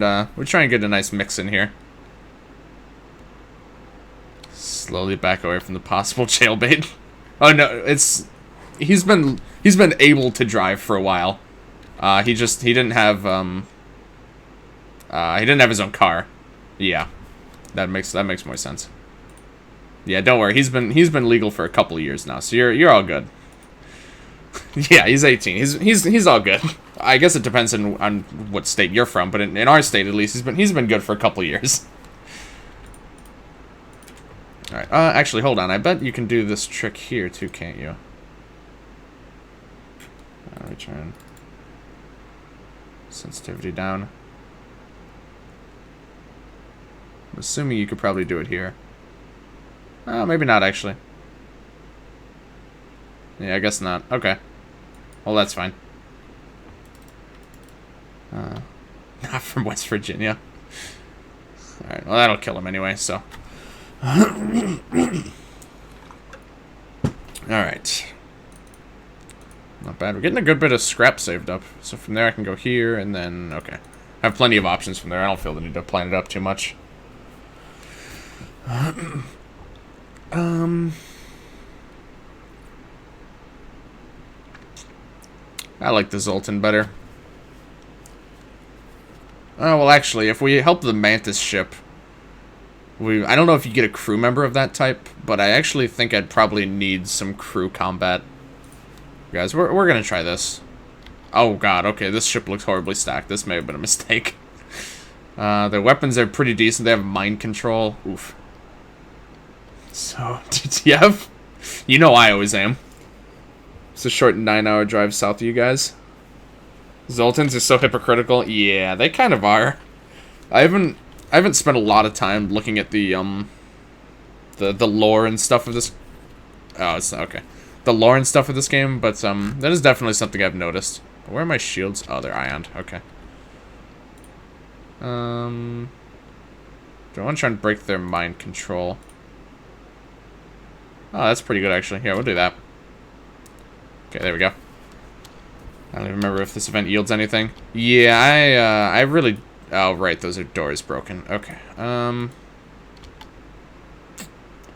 get a nice mix in here. Slowly back away from the possible jailbait. Oh no, he's been able to drive for a while. He didn't have his own car. Yeah, that makes more sense. Yeah, don't worry. He's been legal for a couple of years now, so you're all good. Yeah, he's 18. He's all good. I guess it depends on what state you're from, but in our state at least, he's been good for a couple of years. All right. Actually, hold on. I bet you can do this trick here too, can't you? Return sensitivity down. I'm assuming you could probably do it here. Maybe not actually. Yeah, I guess not. Okay. Well, that's fine. Not from West Virginia. Alright, well, that'll kill him anyway, so. Alright. Not bad. We're getting a good bit of scrap saved up. So from there I can go here, and then, okay. I have plenty of options from there. I don't feel the need to plan it up too much. I like the Zoltan better. Oh, well, actually, if we help the Mantis ship, I don't know if you get a crew member of that type, but I actually think I'd probably need some crew combat. Guys, we're gonna try this. Oh god, okay, this ship looks horribly stacked. This may have been a mistake. Their weapons are pretty decent. They have mind control. Oof. So, TTF? You know I always am. It's a short 9-hour drive south of you guys. Zoltans are so hypocritical. Yeah, they kind of are. I haven't spent a lot of time looking at the lore and stuff of this. Oh, it's okay. The lore and stuff of this game, but that is definitely something I've noticed. Where are my shields? Oh, they're ioned. Okay. Do I want to try and break their mind control? Oh, that's pretty good, actually. Yeah, we'll do that. Okay, there we go. I don't even remember if this event yields anything. Yeah, I really... Oh, right, those are doors broken. Okay.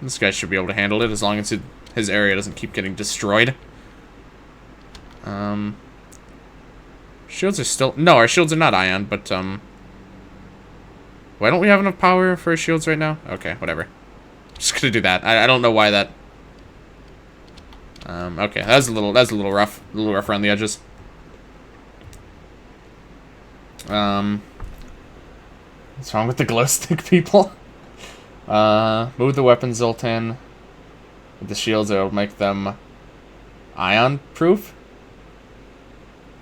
This guy should be able to handle it as long as his area doesn't keep getting destroyed. Shields are still... No, our shields are not ion, but, why don't we have enough power for our shields right now? Okay, whatever. Just gonna do that. I don't know why that... okay, that's a little rough. A little rough around the edges. What's wrong with the glow stick people? Move the weapons, Zoltan. With the shields, it'll make them ion-proof?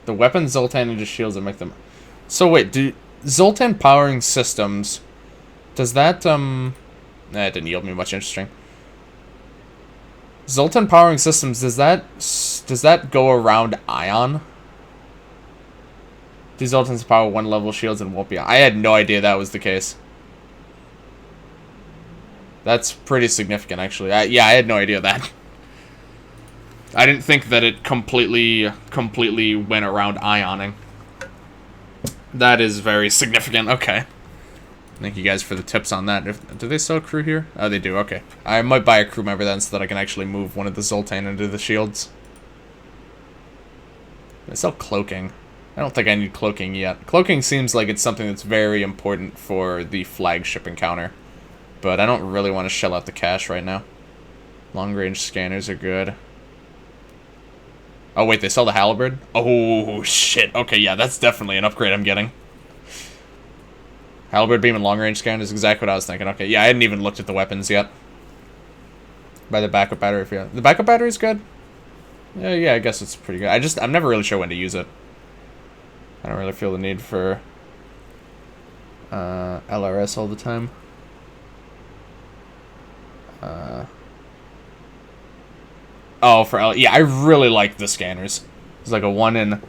The weapons, Zoltan, into shields will make them... So wait, do Zoltan powering systems... Does that, Nah, it didn't yield me much interesting. Zoltan powering systems, does that go around ion? These Zoltans power 1-level shields and won't be... I had no idea that was the case. That's pretty significant, actually. Yeah, I had no idea that. I didn't think that it completely went around ioning. That is very significant. Okay. Thank you guys for the tips on that. Do they sell crew here? Oh, they do. Okay. I might buy a crew member then so that I can actually move one of the Zoltan into the shields. They sell cloaking. I don't think I need cloaking yet. Cloaking seems like it's something that's very important for the flagship encounter. But I don't really want to shell out the cash right now. Long-range scanners are good. Oh, wait, they sell the halberd? Oh, shit. Okay, yeah, that's definitely an upgrade I'm getting. Halberd beam and long-range scanner is exactly what I was thinking. Okay, yeah, I hadn't even looked at the weapons yet. Buy the backup battery for you. The backup battery's good? Yeah, I guess it's pretty good. I'm never really sure when to use it. I don't really feel the need for LRS all the time. Oh, yeah, I really like the scanners. It's like a 1 in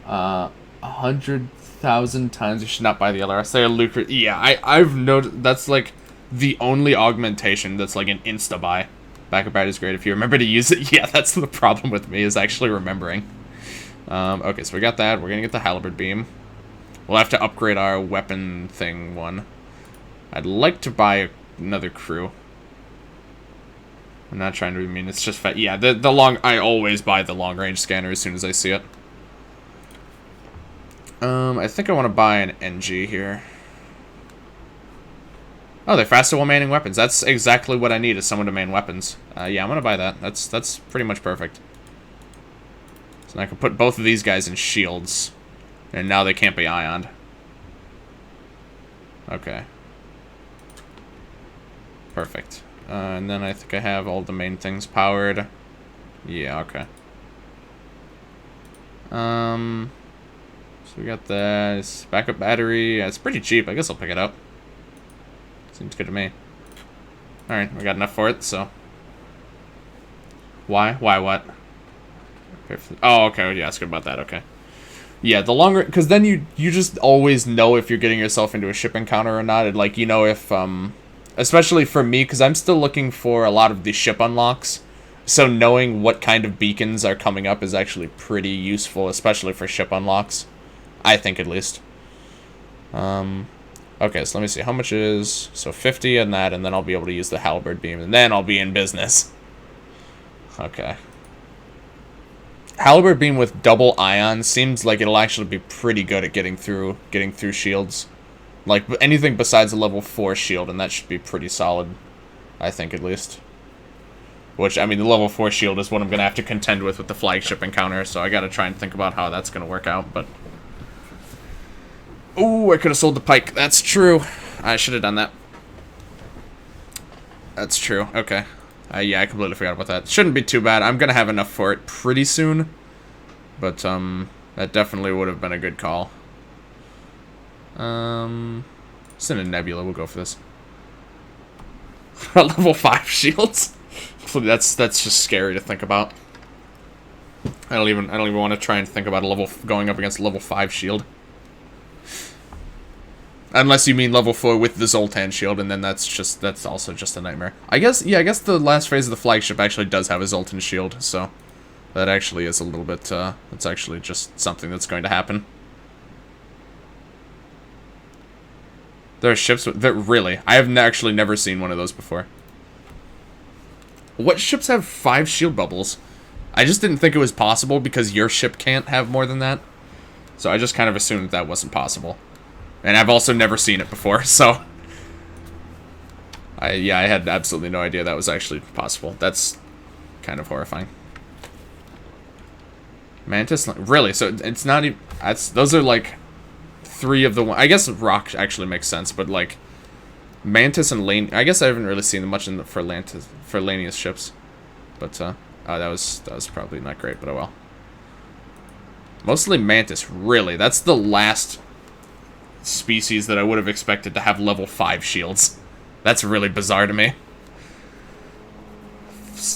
100,000 times you should not buy the LRS. They are lucrative. Yeah, I've noticed that's like the only augmentation that's like an insta buy. Backup battery is great if you remember to use it. Yeah, that's the problem with me, is actually remembering. Okay, so we got that. We're gonna get the halberd beam. We'll have to upgrade our weapon thing one. I'd like to buy another crew. I'm not trying to be mean, it's just yeah, I always buy the long-range scanner as soon as I see it. I think I want to buy an NG here. Oh, they're faster while manning weapons. That's exactly what I need, is someone to man weapons. Yeah, I'm gonna buy that. That's pretty much perfect. So I can put both of these guys in shields. And now they can't be ioned. Okay. Perfect. And then I think I have all the main things powered. Yeah, okay. So we got this backup battery. It's pretty cheap. I guess I'll pick it up. Seems good to me. Alright, we got enough for it, so. Why? Why what? Oh, okay. Yeah, it's good about that. Okay. Yeah, the longer... Because then you just always know if you're getting yourself into a ship encounter or not. And, like, you know if... Especially for me, because I'm still looking for a lot of the ship unlocks. So knowing what kind of beacons are coming up is actually pretty useful, especially for ship unlocks. I think, at least. Okay, so let me see. How much is... So 50 on that, and then I'll be able to use the halberd beam, and then I'll be in business. Okay. Halberd beam with double ion seems like it'll actually be pretty good at getting through shields. Like, anything besides a level 4 shield, and that should be pretty solid. I think, at least. Which, I mean, the level 4 shield is what I'm going to have to contend with the flagship encounter, so I got to try and think about how that's going to work out, but... Ooh, I could have sold the pike. That's true. I should have done that. That's true. Okay. Yeah, I completely forgot about that. Shouldn't be too bad. I'm going to have enough for it pretty soon. But, that definitely would have been a good call. Send a nebula. We'll go for this. Level 5 shields. That's just scary to think about. I don't even want to try and think about going up against a level 5 shield. Unless you mean level 4 with the Zoltan shield, and then that's also just a nightmare. I guess the last phase of the flagship actually does have a Zoltan shield, so that actually is a little bit, that's actually just something that's going to happen. There are ships that really, I have actually never seen one of those before. What ships have 5 shield bubbles? I just didn't think it was possible because your ship can't have more than that. So I just kind of assumed that wasn't possible. And I've also never seen it before, so... I had absolutely no idea that was actually possible. That's kind of horrifying. Mantis? Really? So it's not even... Those are like 3 of the... I guess Rock actually makes sense, but like... Mantis and Lane... I guess I haven't really seen much for Lanius ships. But, oh, that was probably not great, but oh well. Mostly Mantis, really. That's the last... species that I would have expected to have level 5 shields. That's really bizarre to me.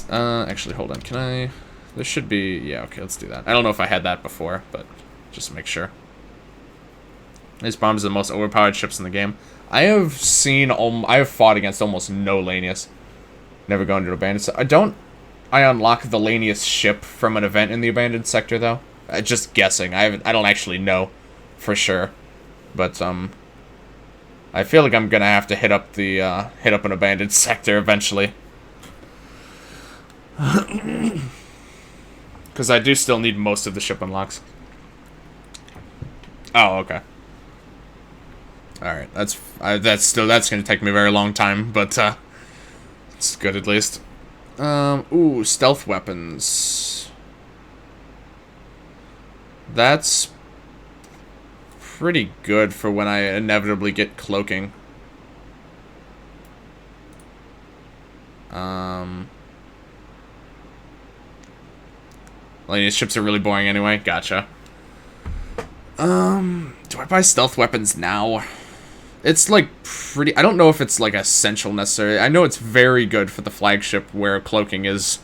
Actually, hold on. Can I... There should be... Yeah, okay, let's do that. I don't know if I had that before, but just to make sure. These bombs are the most overpowered ships in the game. I have fought against almost no Lanius. Never gone to abandoned... I unlock the Lanius ship from an event in the abandoned sector, though? Just guessing. I don't actually know for sure. But, I feel like I'm gonna have to hit up an abandoned sector eventually. Because I do still need most of the ship unlocks. Oh, okay. Alright, that's gonna take me a very long time, but, it's good at least. Ooh, stealth weapons. That's... pretty good for when I inevitably get cloaking. Lanius ships are really boring anyway. Gotcha. Do I buy stealth weapons now? It's like pretty... I don't know if it's like essential necessarily. I know it's very good for the flagship where cloaking is...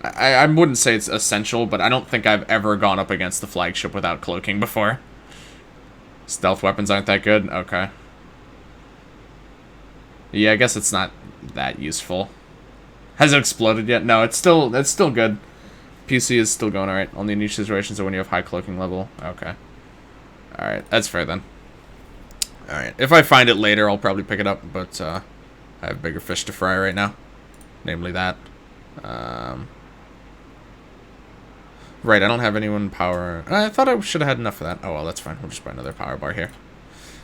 I wouldn't say it's essential, but I don't think I've ever gone up against the flagship without cloaking before. Stealth weapons aren't that good? Okay. Yeah, I guess it's not that useful. Has it exploded yet? No, it's still good. PC is still going alright. Only niche situations are when you have high cloaking level. Okay. Alright, that's fair then. Alright, if I find it later, I'll probably pick it up, but I have bigger fish to fry right now. Namely that. Right, I don't have anyone power... I thought I should have had enough of that. Oh, well, that's fine. We'll just buy another power bar here.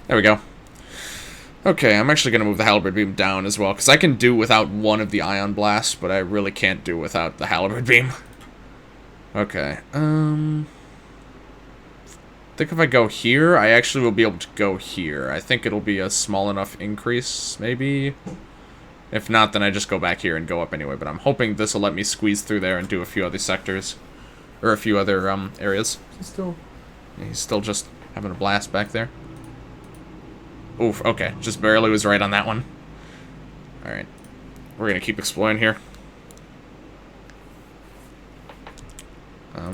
There we go. Okay, I'm actually going to move the halberd beam down as well, because I can do without one of the ion blasts, but I really can't do without the halberd beam. Okay, I think if I go here, I actually will be able to go here. I think it'll be a small enough increase, maybe? If not, then I just go back here and go up anyway, but I'm hoping this will let me squeeze through there and do a few other sectors. Or a few other, areas. He's still just having a blast back there. Oof, okay. Just barely was right on that one. Alright. We're gonna keep exploring here.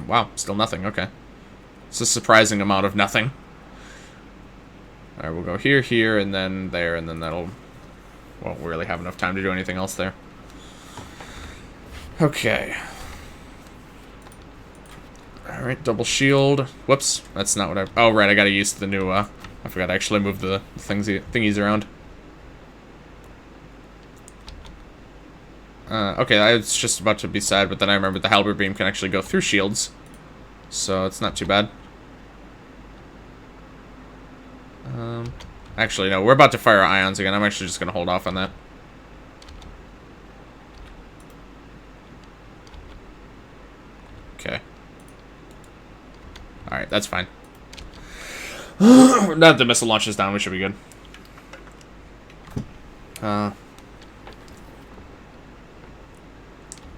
Wow, still nothing, okay. It's a surprising amount of nothing. Alright, we'll go here, here, and then there, and then that'll... Won't really have enough time to do anything else there. Okay. Alright, double shield. Whoops, that's not what I... Oh, right, I gotta use the new, I forgot to actually move the thingies around. Okay, I was just about to be sad, but then I remembered the halberd beam can actually go through shields. So, it's not too bad. Actually, no, we're about to fire ions again. I'm actually just going to hold off on that. Okay. Alright, that's fine. Now that the missile launches down, we should be good.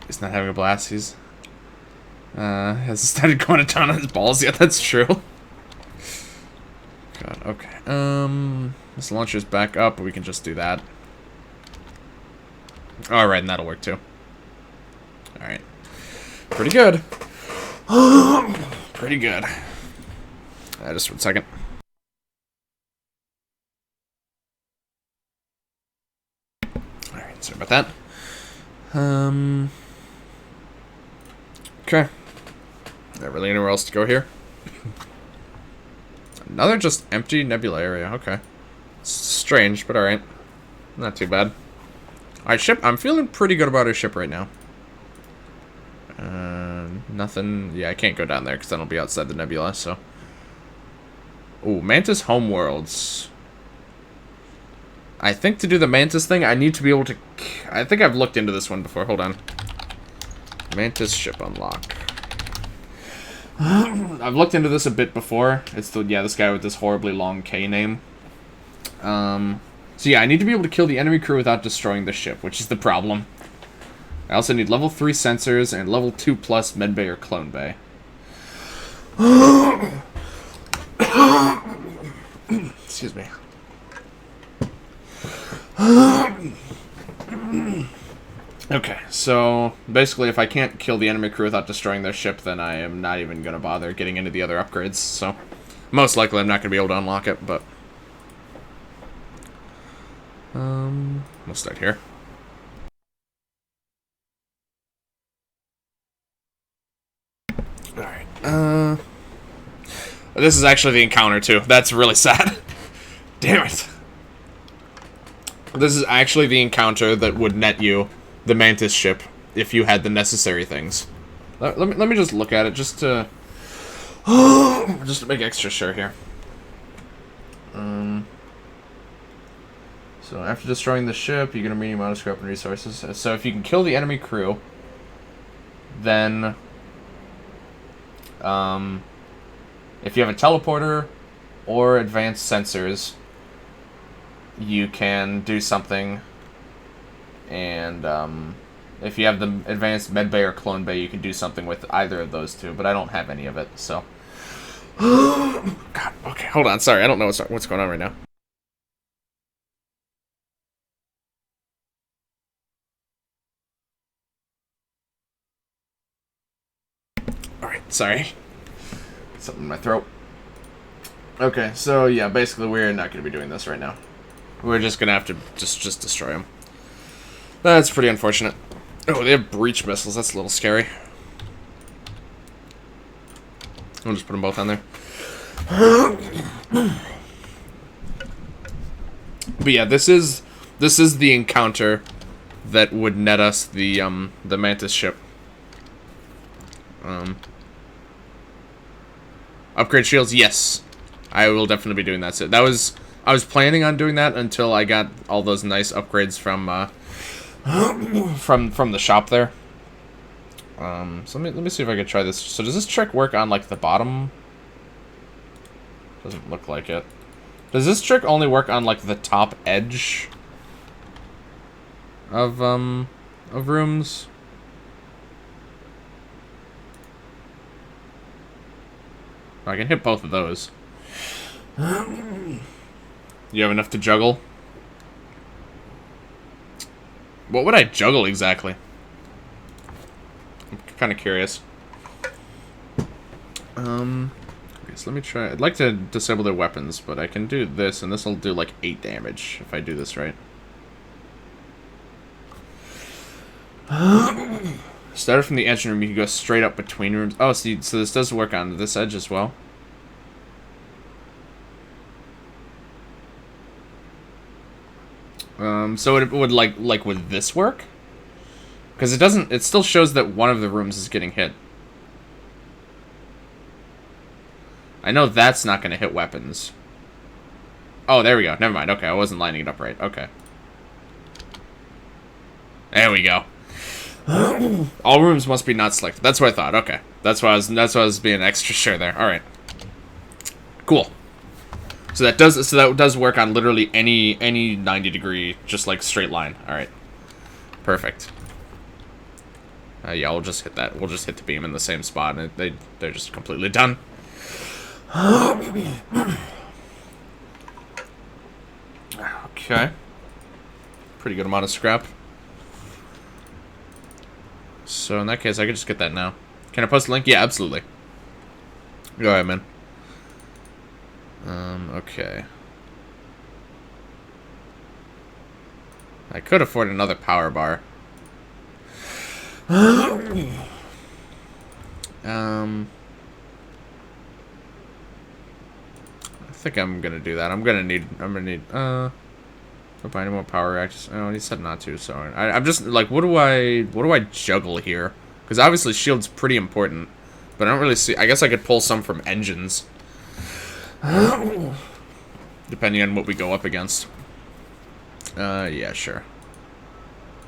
He's not having a blast. He's hasn't started going to town on his balls yet. That's true. God. Okay. This launcher's back up, but we can just do that. All right, and that'll work too. All right. Pretty good. Pretty good. Just 1 second. All right. Sorry about that. Okay. Not really anywhere else to go here. Another just empty nebula area. Okay. It's strange, but alright. Not too bad. Alright, ship. I'm feeling pretty good about our ship right now. Nothing. Yeah, I can't go down there because then I'll be outside the nebula, so. Ooh, Mantis homeworlds. I think to do the Mantis thing, I need to be able to... I think I've looked into this one before. Hold on. Mantis ship unlock. I've looked into this a bit before. It's the... Yeah, this guy with this horribly long K name. So yeah, I need to be able to kill the enemy crew without destroying the ship, which is the problem. I also need level 3 sensors and level 2 plus medbay or clone bay. Excuse me. Okay, so basically if I can't kill the enemy crew without destroying their ship, then I am not even going to bother getting into the other upgrades, so most likely I'm not going to be able to unlock it, but we'll start here. Alright, this is actually the encounter too. That's really sad. Damn it. This is actually the encounter that would net you the Mantis ship if you had the necessary things. Let me just look at it just to make extra sure here. So after destroying the ship, you get a medium amount of scrap and resources. So if you can kill the enemy crew, then if you have a teleporter or advanced sensors, you can do something. And if you have the advanced medbay or clone bay, you can do something with either of those two. But I don't have any of it, so. God, okay, hold on. Sorry, I don't know what's going on right now. Alright, sorry. Something in my throat. Okay, so yeah, basically we're not going to be doing this right now. We're just going to have to just destroy them. That's pretty unfortunate. Oh, they have breach missiles. That's a little scary. I'll just put them both on there. But yeah, this is the encounter that would net us the Mantis ship. Upgrade shields, yes. I will definitely be doing that. So I was planning on doing that until I got all those nice upgrades from the shop there. So let me see if I can try this. So does this trick work on like the bottom? Doesn't look like it. Does this trick only work on like the top edge of rooms? I can hit both of those. You have enough to juggle? What would I juggle exactly? I'm kind of curious. Okay, so let me try. I'd like to disable their weapons, but I can do this, and this will do like 8 damage if I do this right. Started from the engine room, you can go straight up between rooms. Oh, so this does work on this edge as well. So it would like would this work? Because it doesn't. It still shows that one of the rooms is getting hit. I know that's not going to hit weapons. Oh, there we go. Never mind. Okay, I wasn't lining it up right. Okay. There we go. All rooms must be not selected. That's what I thought. Okay. That's why I was being extra sure there. All right. Cool. So that does work on literally any 90-degree just like straight line. All right. Perfect. Yeah, we'll just hit that. We'll just hit the beam in the same spot, and they're just completely done. Okay. Pretty good amount of scrap. So in that case, I could just get that now. Can I post a link? Yeah, absolutely. Go ahead, man. Okay. I could afford another power bar. I think I'm gonna do that. I'm gonna need buy any more power reactors. Oh, he said not to, so I'm just like, what do I juggle here? Because obviously shield's pretty important, but I don't really see. I guess I could pull some from engines, depending on what we go up against. Yeah, sure.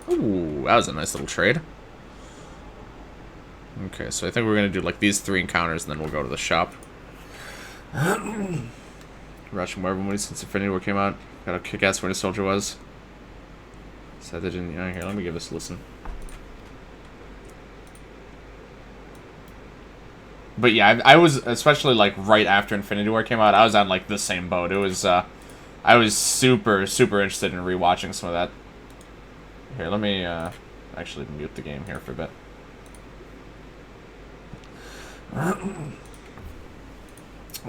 Ooh, that was a nice little trade. Okay, so I think we're gonna do like these 3 encounters, and then we'll go to the shop. Rushing more everybody since Infinity War came out. Got a kick-ass Winter Soldier was. Said they didn't. Here, let me give this a listen. But yeah, I was especially like right after Infinity War came out. I was on like the same boat. It was I was super interested in rewatching some of that. Here, let me actually mute the game here for a bit.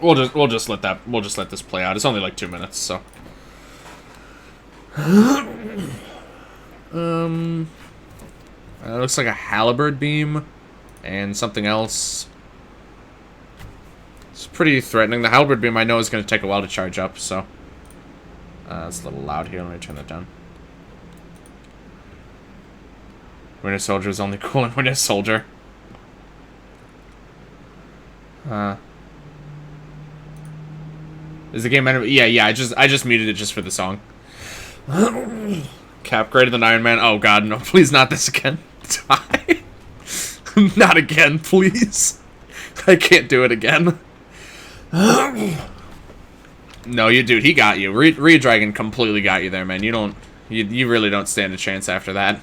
We'll just let this play out. It's only like 2 minutes, so. It looks like a halberd beam and something else. It's pretty threatening. The halberd beam I know is going to take a while to charge up, so. It's a little loud here. Let me turn that down. Winter Soldier is only cool in Winter Soldier. Is the game enemy? Yeah. I just muted it just for the song. Cap greater than Iron Man. Oh God, no! Please, not this again. Die. Not again, please. I can't do it again. No, dude. He got you. Redragon completely got you there, man. You really don't stand a chance after that.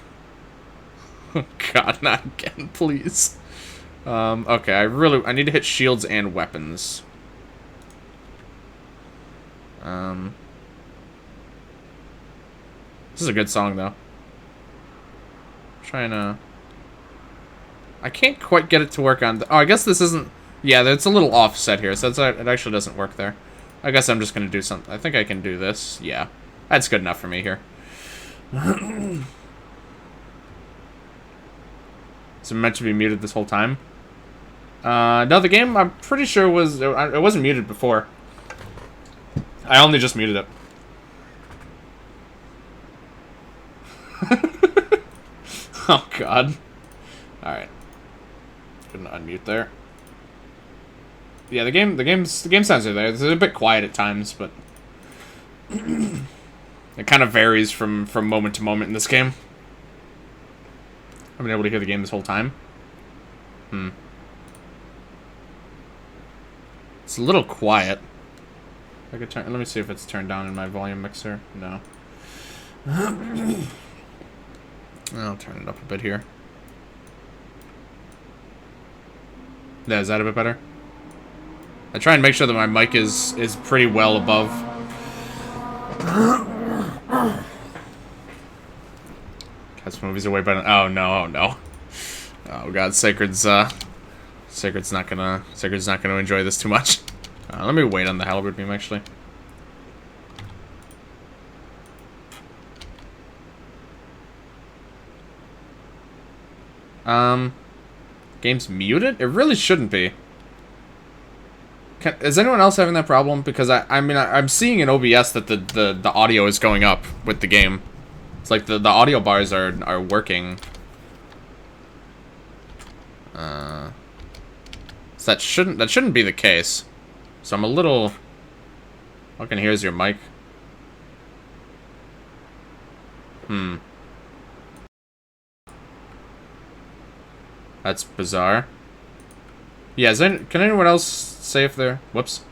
Oh God, not again, please. Okay, I need to hit shields and weapons. This is a good song, though. I can't quite get it to work on... Oh, I guess this isn't... Yeah, it's a little offset here, so it actually doesn't work there. I guess I'm just gonna do something. I think I can do this. Yeah. That's good enough for me here. Is it meant to be muted this whole time? No, the game, I'm pretty sure it wasn't muted before. I only just muted it. Oh God. Alright. Couldn't unmute there. Yeah, the game sounds are there. It's a bit quiet at times, but it kind of varies from moment to moment in this game. I've been able to hear the game this whole time. It's a little quiet. I could let me see if it's turned down in my volume mixer. No. I'll turn it up a bit here. Yeah, is that a bit better? I try and make sure that my mic is pretty well above. Cats movies are way better. Oh no. Oh God, Sacred's not gonna enjoy this too much. Let me wait on the halberd beam actually. Game's muted? It really shouldn't be. Is anyone else having that problem? Because I'm seeing in OBS that the audio is going up with the game. It's like the audio bars are working. So that shouldn't be the case. So I'm a little... All I can hear is your mic. That's bizarre. Yeah, can anyone else say if they're... Whoops.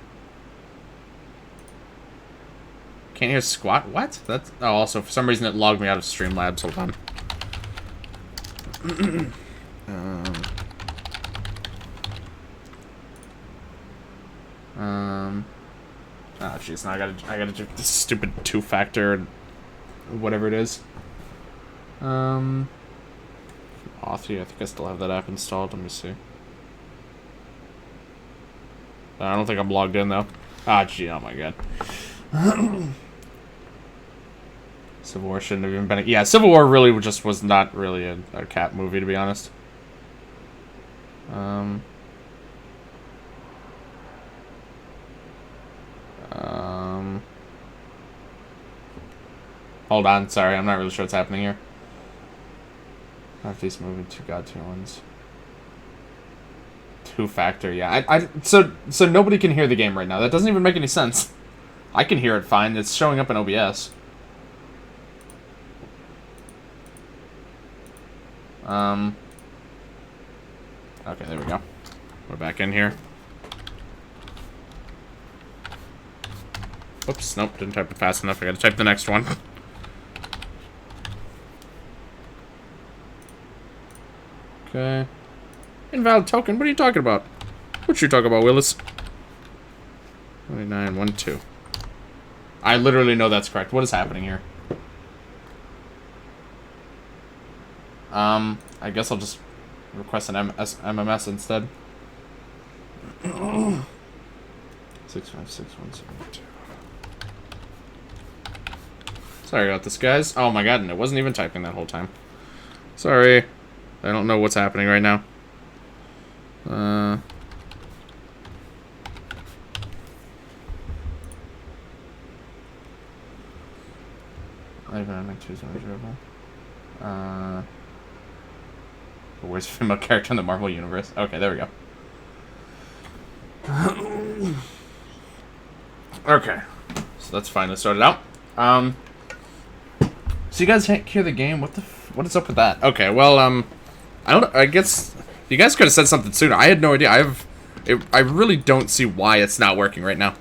Can't hear squat? What? That's... Oh, also, for some reason it logged me out of Streamlabs. Hold on. Oh, jeez. Now I gotta do this stupid two-factor... Whatever it is. Authy, I think I still have that app installed. Let me see. I don't think I'm logged in, though. Ah, gee, oh my god. Civil War shouldn't have even been... Yeah, Civil War really just was not really a cat movie, to be honest. Hold on, sorry, I'm not really sure what's happening here. These moving two god tier ones. Two-factor, yeah. So nobody can hear the game right now. That doesn't even make any sense. I can hear it fine. It's showing up in OBS. Okay, there we go. We're back in here. Oops, nope, didn't type it fast enough. I gotta type the next one. Okay. Invalid token? What are you talking about? What you talking about, Willis? 2912. I literally know that's correct. What is happening here? I guess I'll just request an MMS instead. 656172. Sorry about this, guys. Oh my god, and it wasn't even typing that whole time. Sorry. I don't know what's happening right now. Where's female character in the Marvel Universe? Okay, there we go. Okay. So that's finally sorted out. So you guys can't hear the game? What is up with that? Okay, well, I guess you guys could have said something sooner. I had no idea. I really don't see why it's not working right now.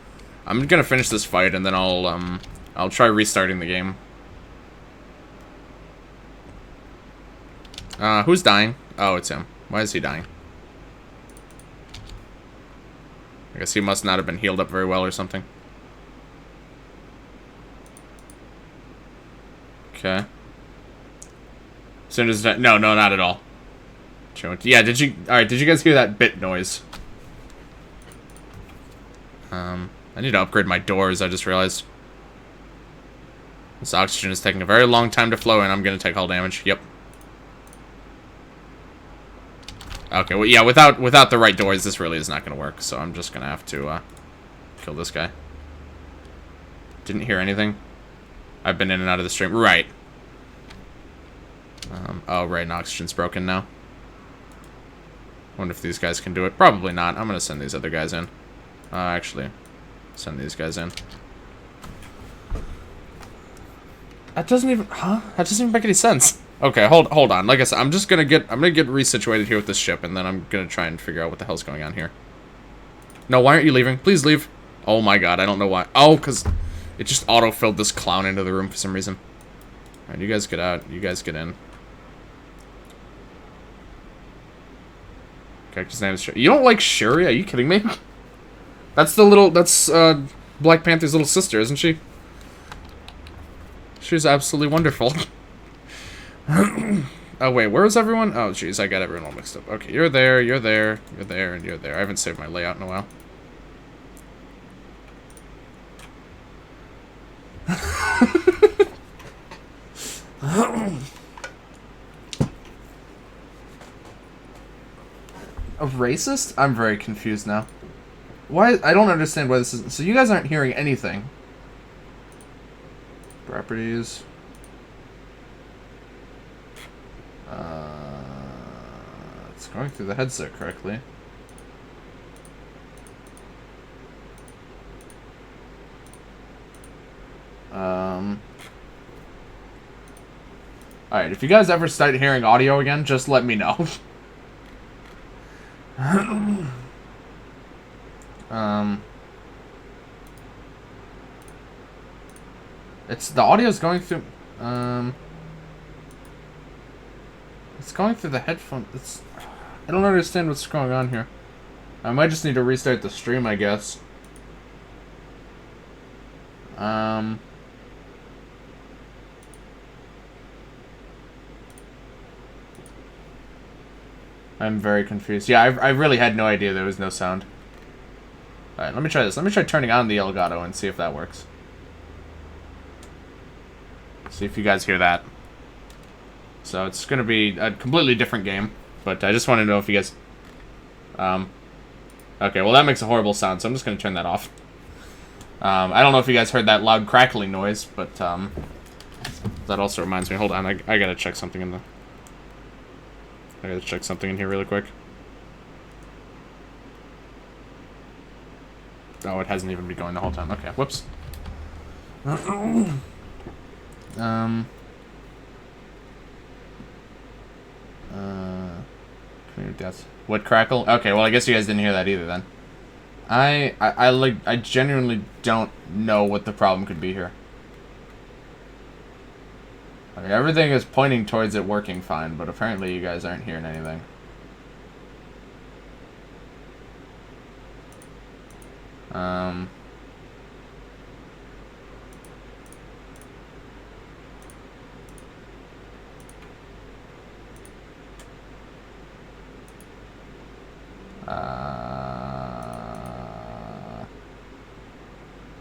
I'm gonna finish this fight and then I'll try restarting the game. Who's dying? Oh, it's him. Why is he dying? I guess he must not have been healed up very well or something. Okay. As soon as... No, not at all. Yeah, did you... Alright, did you guys hear that bit noise? I need to upgrade my doors, I just realized. This oxygen is taking a very long time to flow, and I'm gonna take all damage. Yep. Okay, well, yeah, without the right doors, this really is not gonna work, so I'm just gonna have to, kill this guy. Didn't hear anything. I've been in and out of the stream. Right. Oh, right, and oxygen's broken now. Wonder if these guys can do it. Probably not. I'm gonna send these other guys in. Actually, send these guys in. That doesn't even... Huh? That doesn't even make any sense. Okay, hold on. Like I said, I'm gonna get resituated here with this ship, and then I'm gonna try and figure out what the hell's going on here. No, why aren't you leaving? Please leave. Oh my god, I don't know why. Oh, because it just auto-filled this clown into the room for some reason. Alright, you guys get out. You guys get in. Character's name is Shuri. You don't like Shuri? Are you kidding me? That's Black Panther's little sister, isn't she? She's absolutely wonderful. Oh, wait, where is everyone? Oh, jeez, I got everyone all mixed up. Okay, you're there, and you're there. I haven't saved my layout in a while. A racist? I'm very confused now. Why? I don't understand why this is... So you guys aren't hearing anything. Properties. It's going through the headset correctly. Alright, if you guys ever start hearing audio again, just let me know. It's, the audio's going through, it's going through the headphone, I don't understand what's going on here. I might just need to restart the stream, I guess. I'm very confused. Yeah, I really had no idea there was no sound. Alright, let me try this. Let me try turning on the Elgato and see if that works. See if you guys hear that. So it's going to be a completely different game, but I just want to know if you guys... Okay, well that makes a horrible sound, so I'm just going to turn that off. I don't know if you guys heard that loud crackling noise, but that also reminds me. Hold on, I gotta check something in the... I gotta check something in here really quick. Oh, it hasn't even been going the whole time. Okay, whoops. Death. What crackle? Okay, well I guess you guys didn't hear that either then. I genuinely don't know what the problem could be here. I mean, everything is pointing towards it working fine, but apparently you guys aren't hearing anything.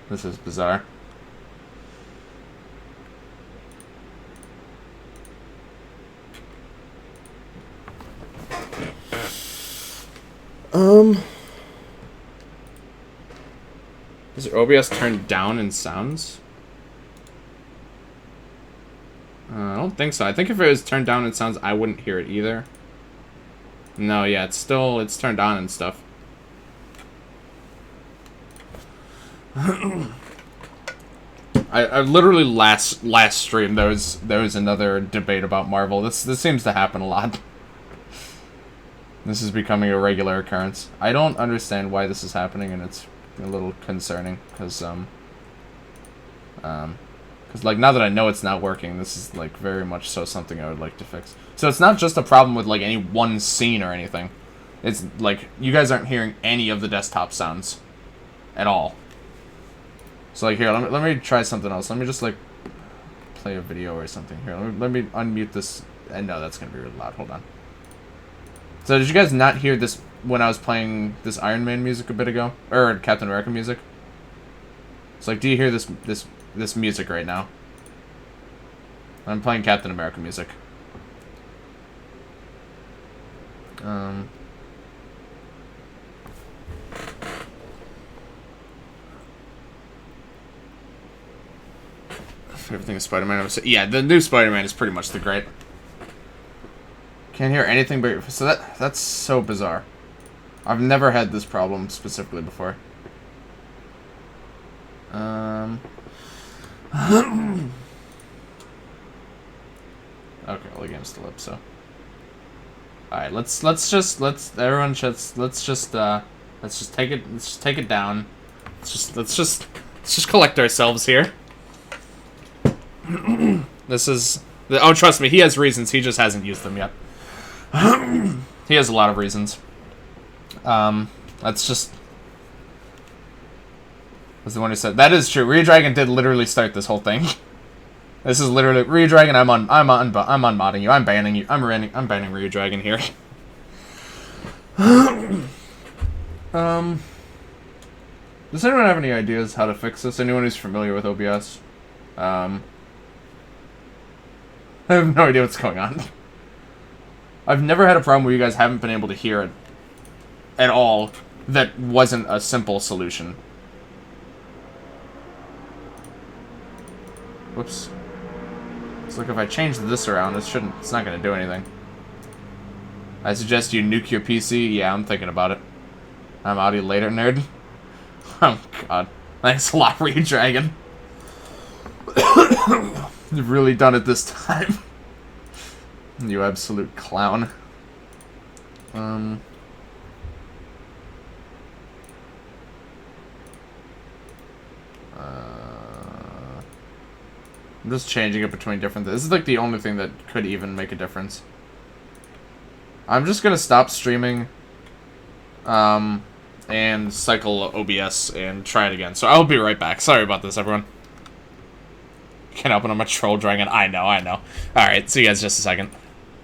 This is bizarre. Is your OBS turned down in sounds? I don't think so. I think if it was turned down in sounds, I wouldn't hear it either. No, yeah, it's turned on and stuff. I literally last stream there was another debate about Marvel. This seems to happen a lot. This is becoming a regular occurrence. I don't understand why this is happening, and it's a little concerning because like now that I know it's not working, this is like very much so something I would like to fix. So it's not just a problem with like any one scene or anything. It's like you guys aren't hearing any of the desktop sounds at all. So like here, let me try something else. Let me just like play a video or something here. Let me unmute this. And no, that's gonna be really loud. Hold on. So did you guys not hear this when I was playing this Iron Man music a bit ago, or Captain America music? It's like, do you hear this music right now? I'm playing Captain America music. Favorite thing is Spider-Man. Yeah, the new Spider-Man is pretty much the great. Can't hear anything but... So that's so bizarre. I've never had this problem specifically before. Okay, well the game's still up, so. Alright, let's just take it down. Let's just collect ourselves here. This is... Oh, trust me, he has reasons. He just hasn't used them yet. He has a lot of reasons. That's just... Was the one who said... That is true. Redragon did literally start this whole thing. This is literally... Redragon, I'm unmodding you. I'm banning you. I'm banning Redragon here. Does anyone have any ideas how to fix this? Anyone who's familiar with OBS? I have no idea what's going on. I've never had a problem where you guys haven't been able to hear it at all that wasn't a simple solution. Whoops. It's like if I change this around, it's not going to do anything. I suggest you nuke your PC. Yeah, I'm thinking about it. I'm out of you later, nerd. Oh, God. Thanks a lot, Redragon. You've really done it this time. You absolute clown. I'm just changing it between different... This is like the only thing that could even make a difference. I'm just gonna stop streaming. And cycle OBS and try it again. So I'll be right back. Sorry about this, everyone. Can't help it, I'm a troll dragon. I know. Alright, see you guys in just a second.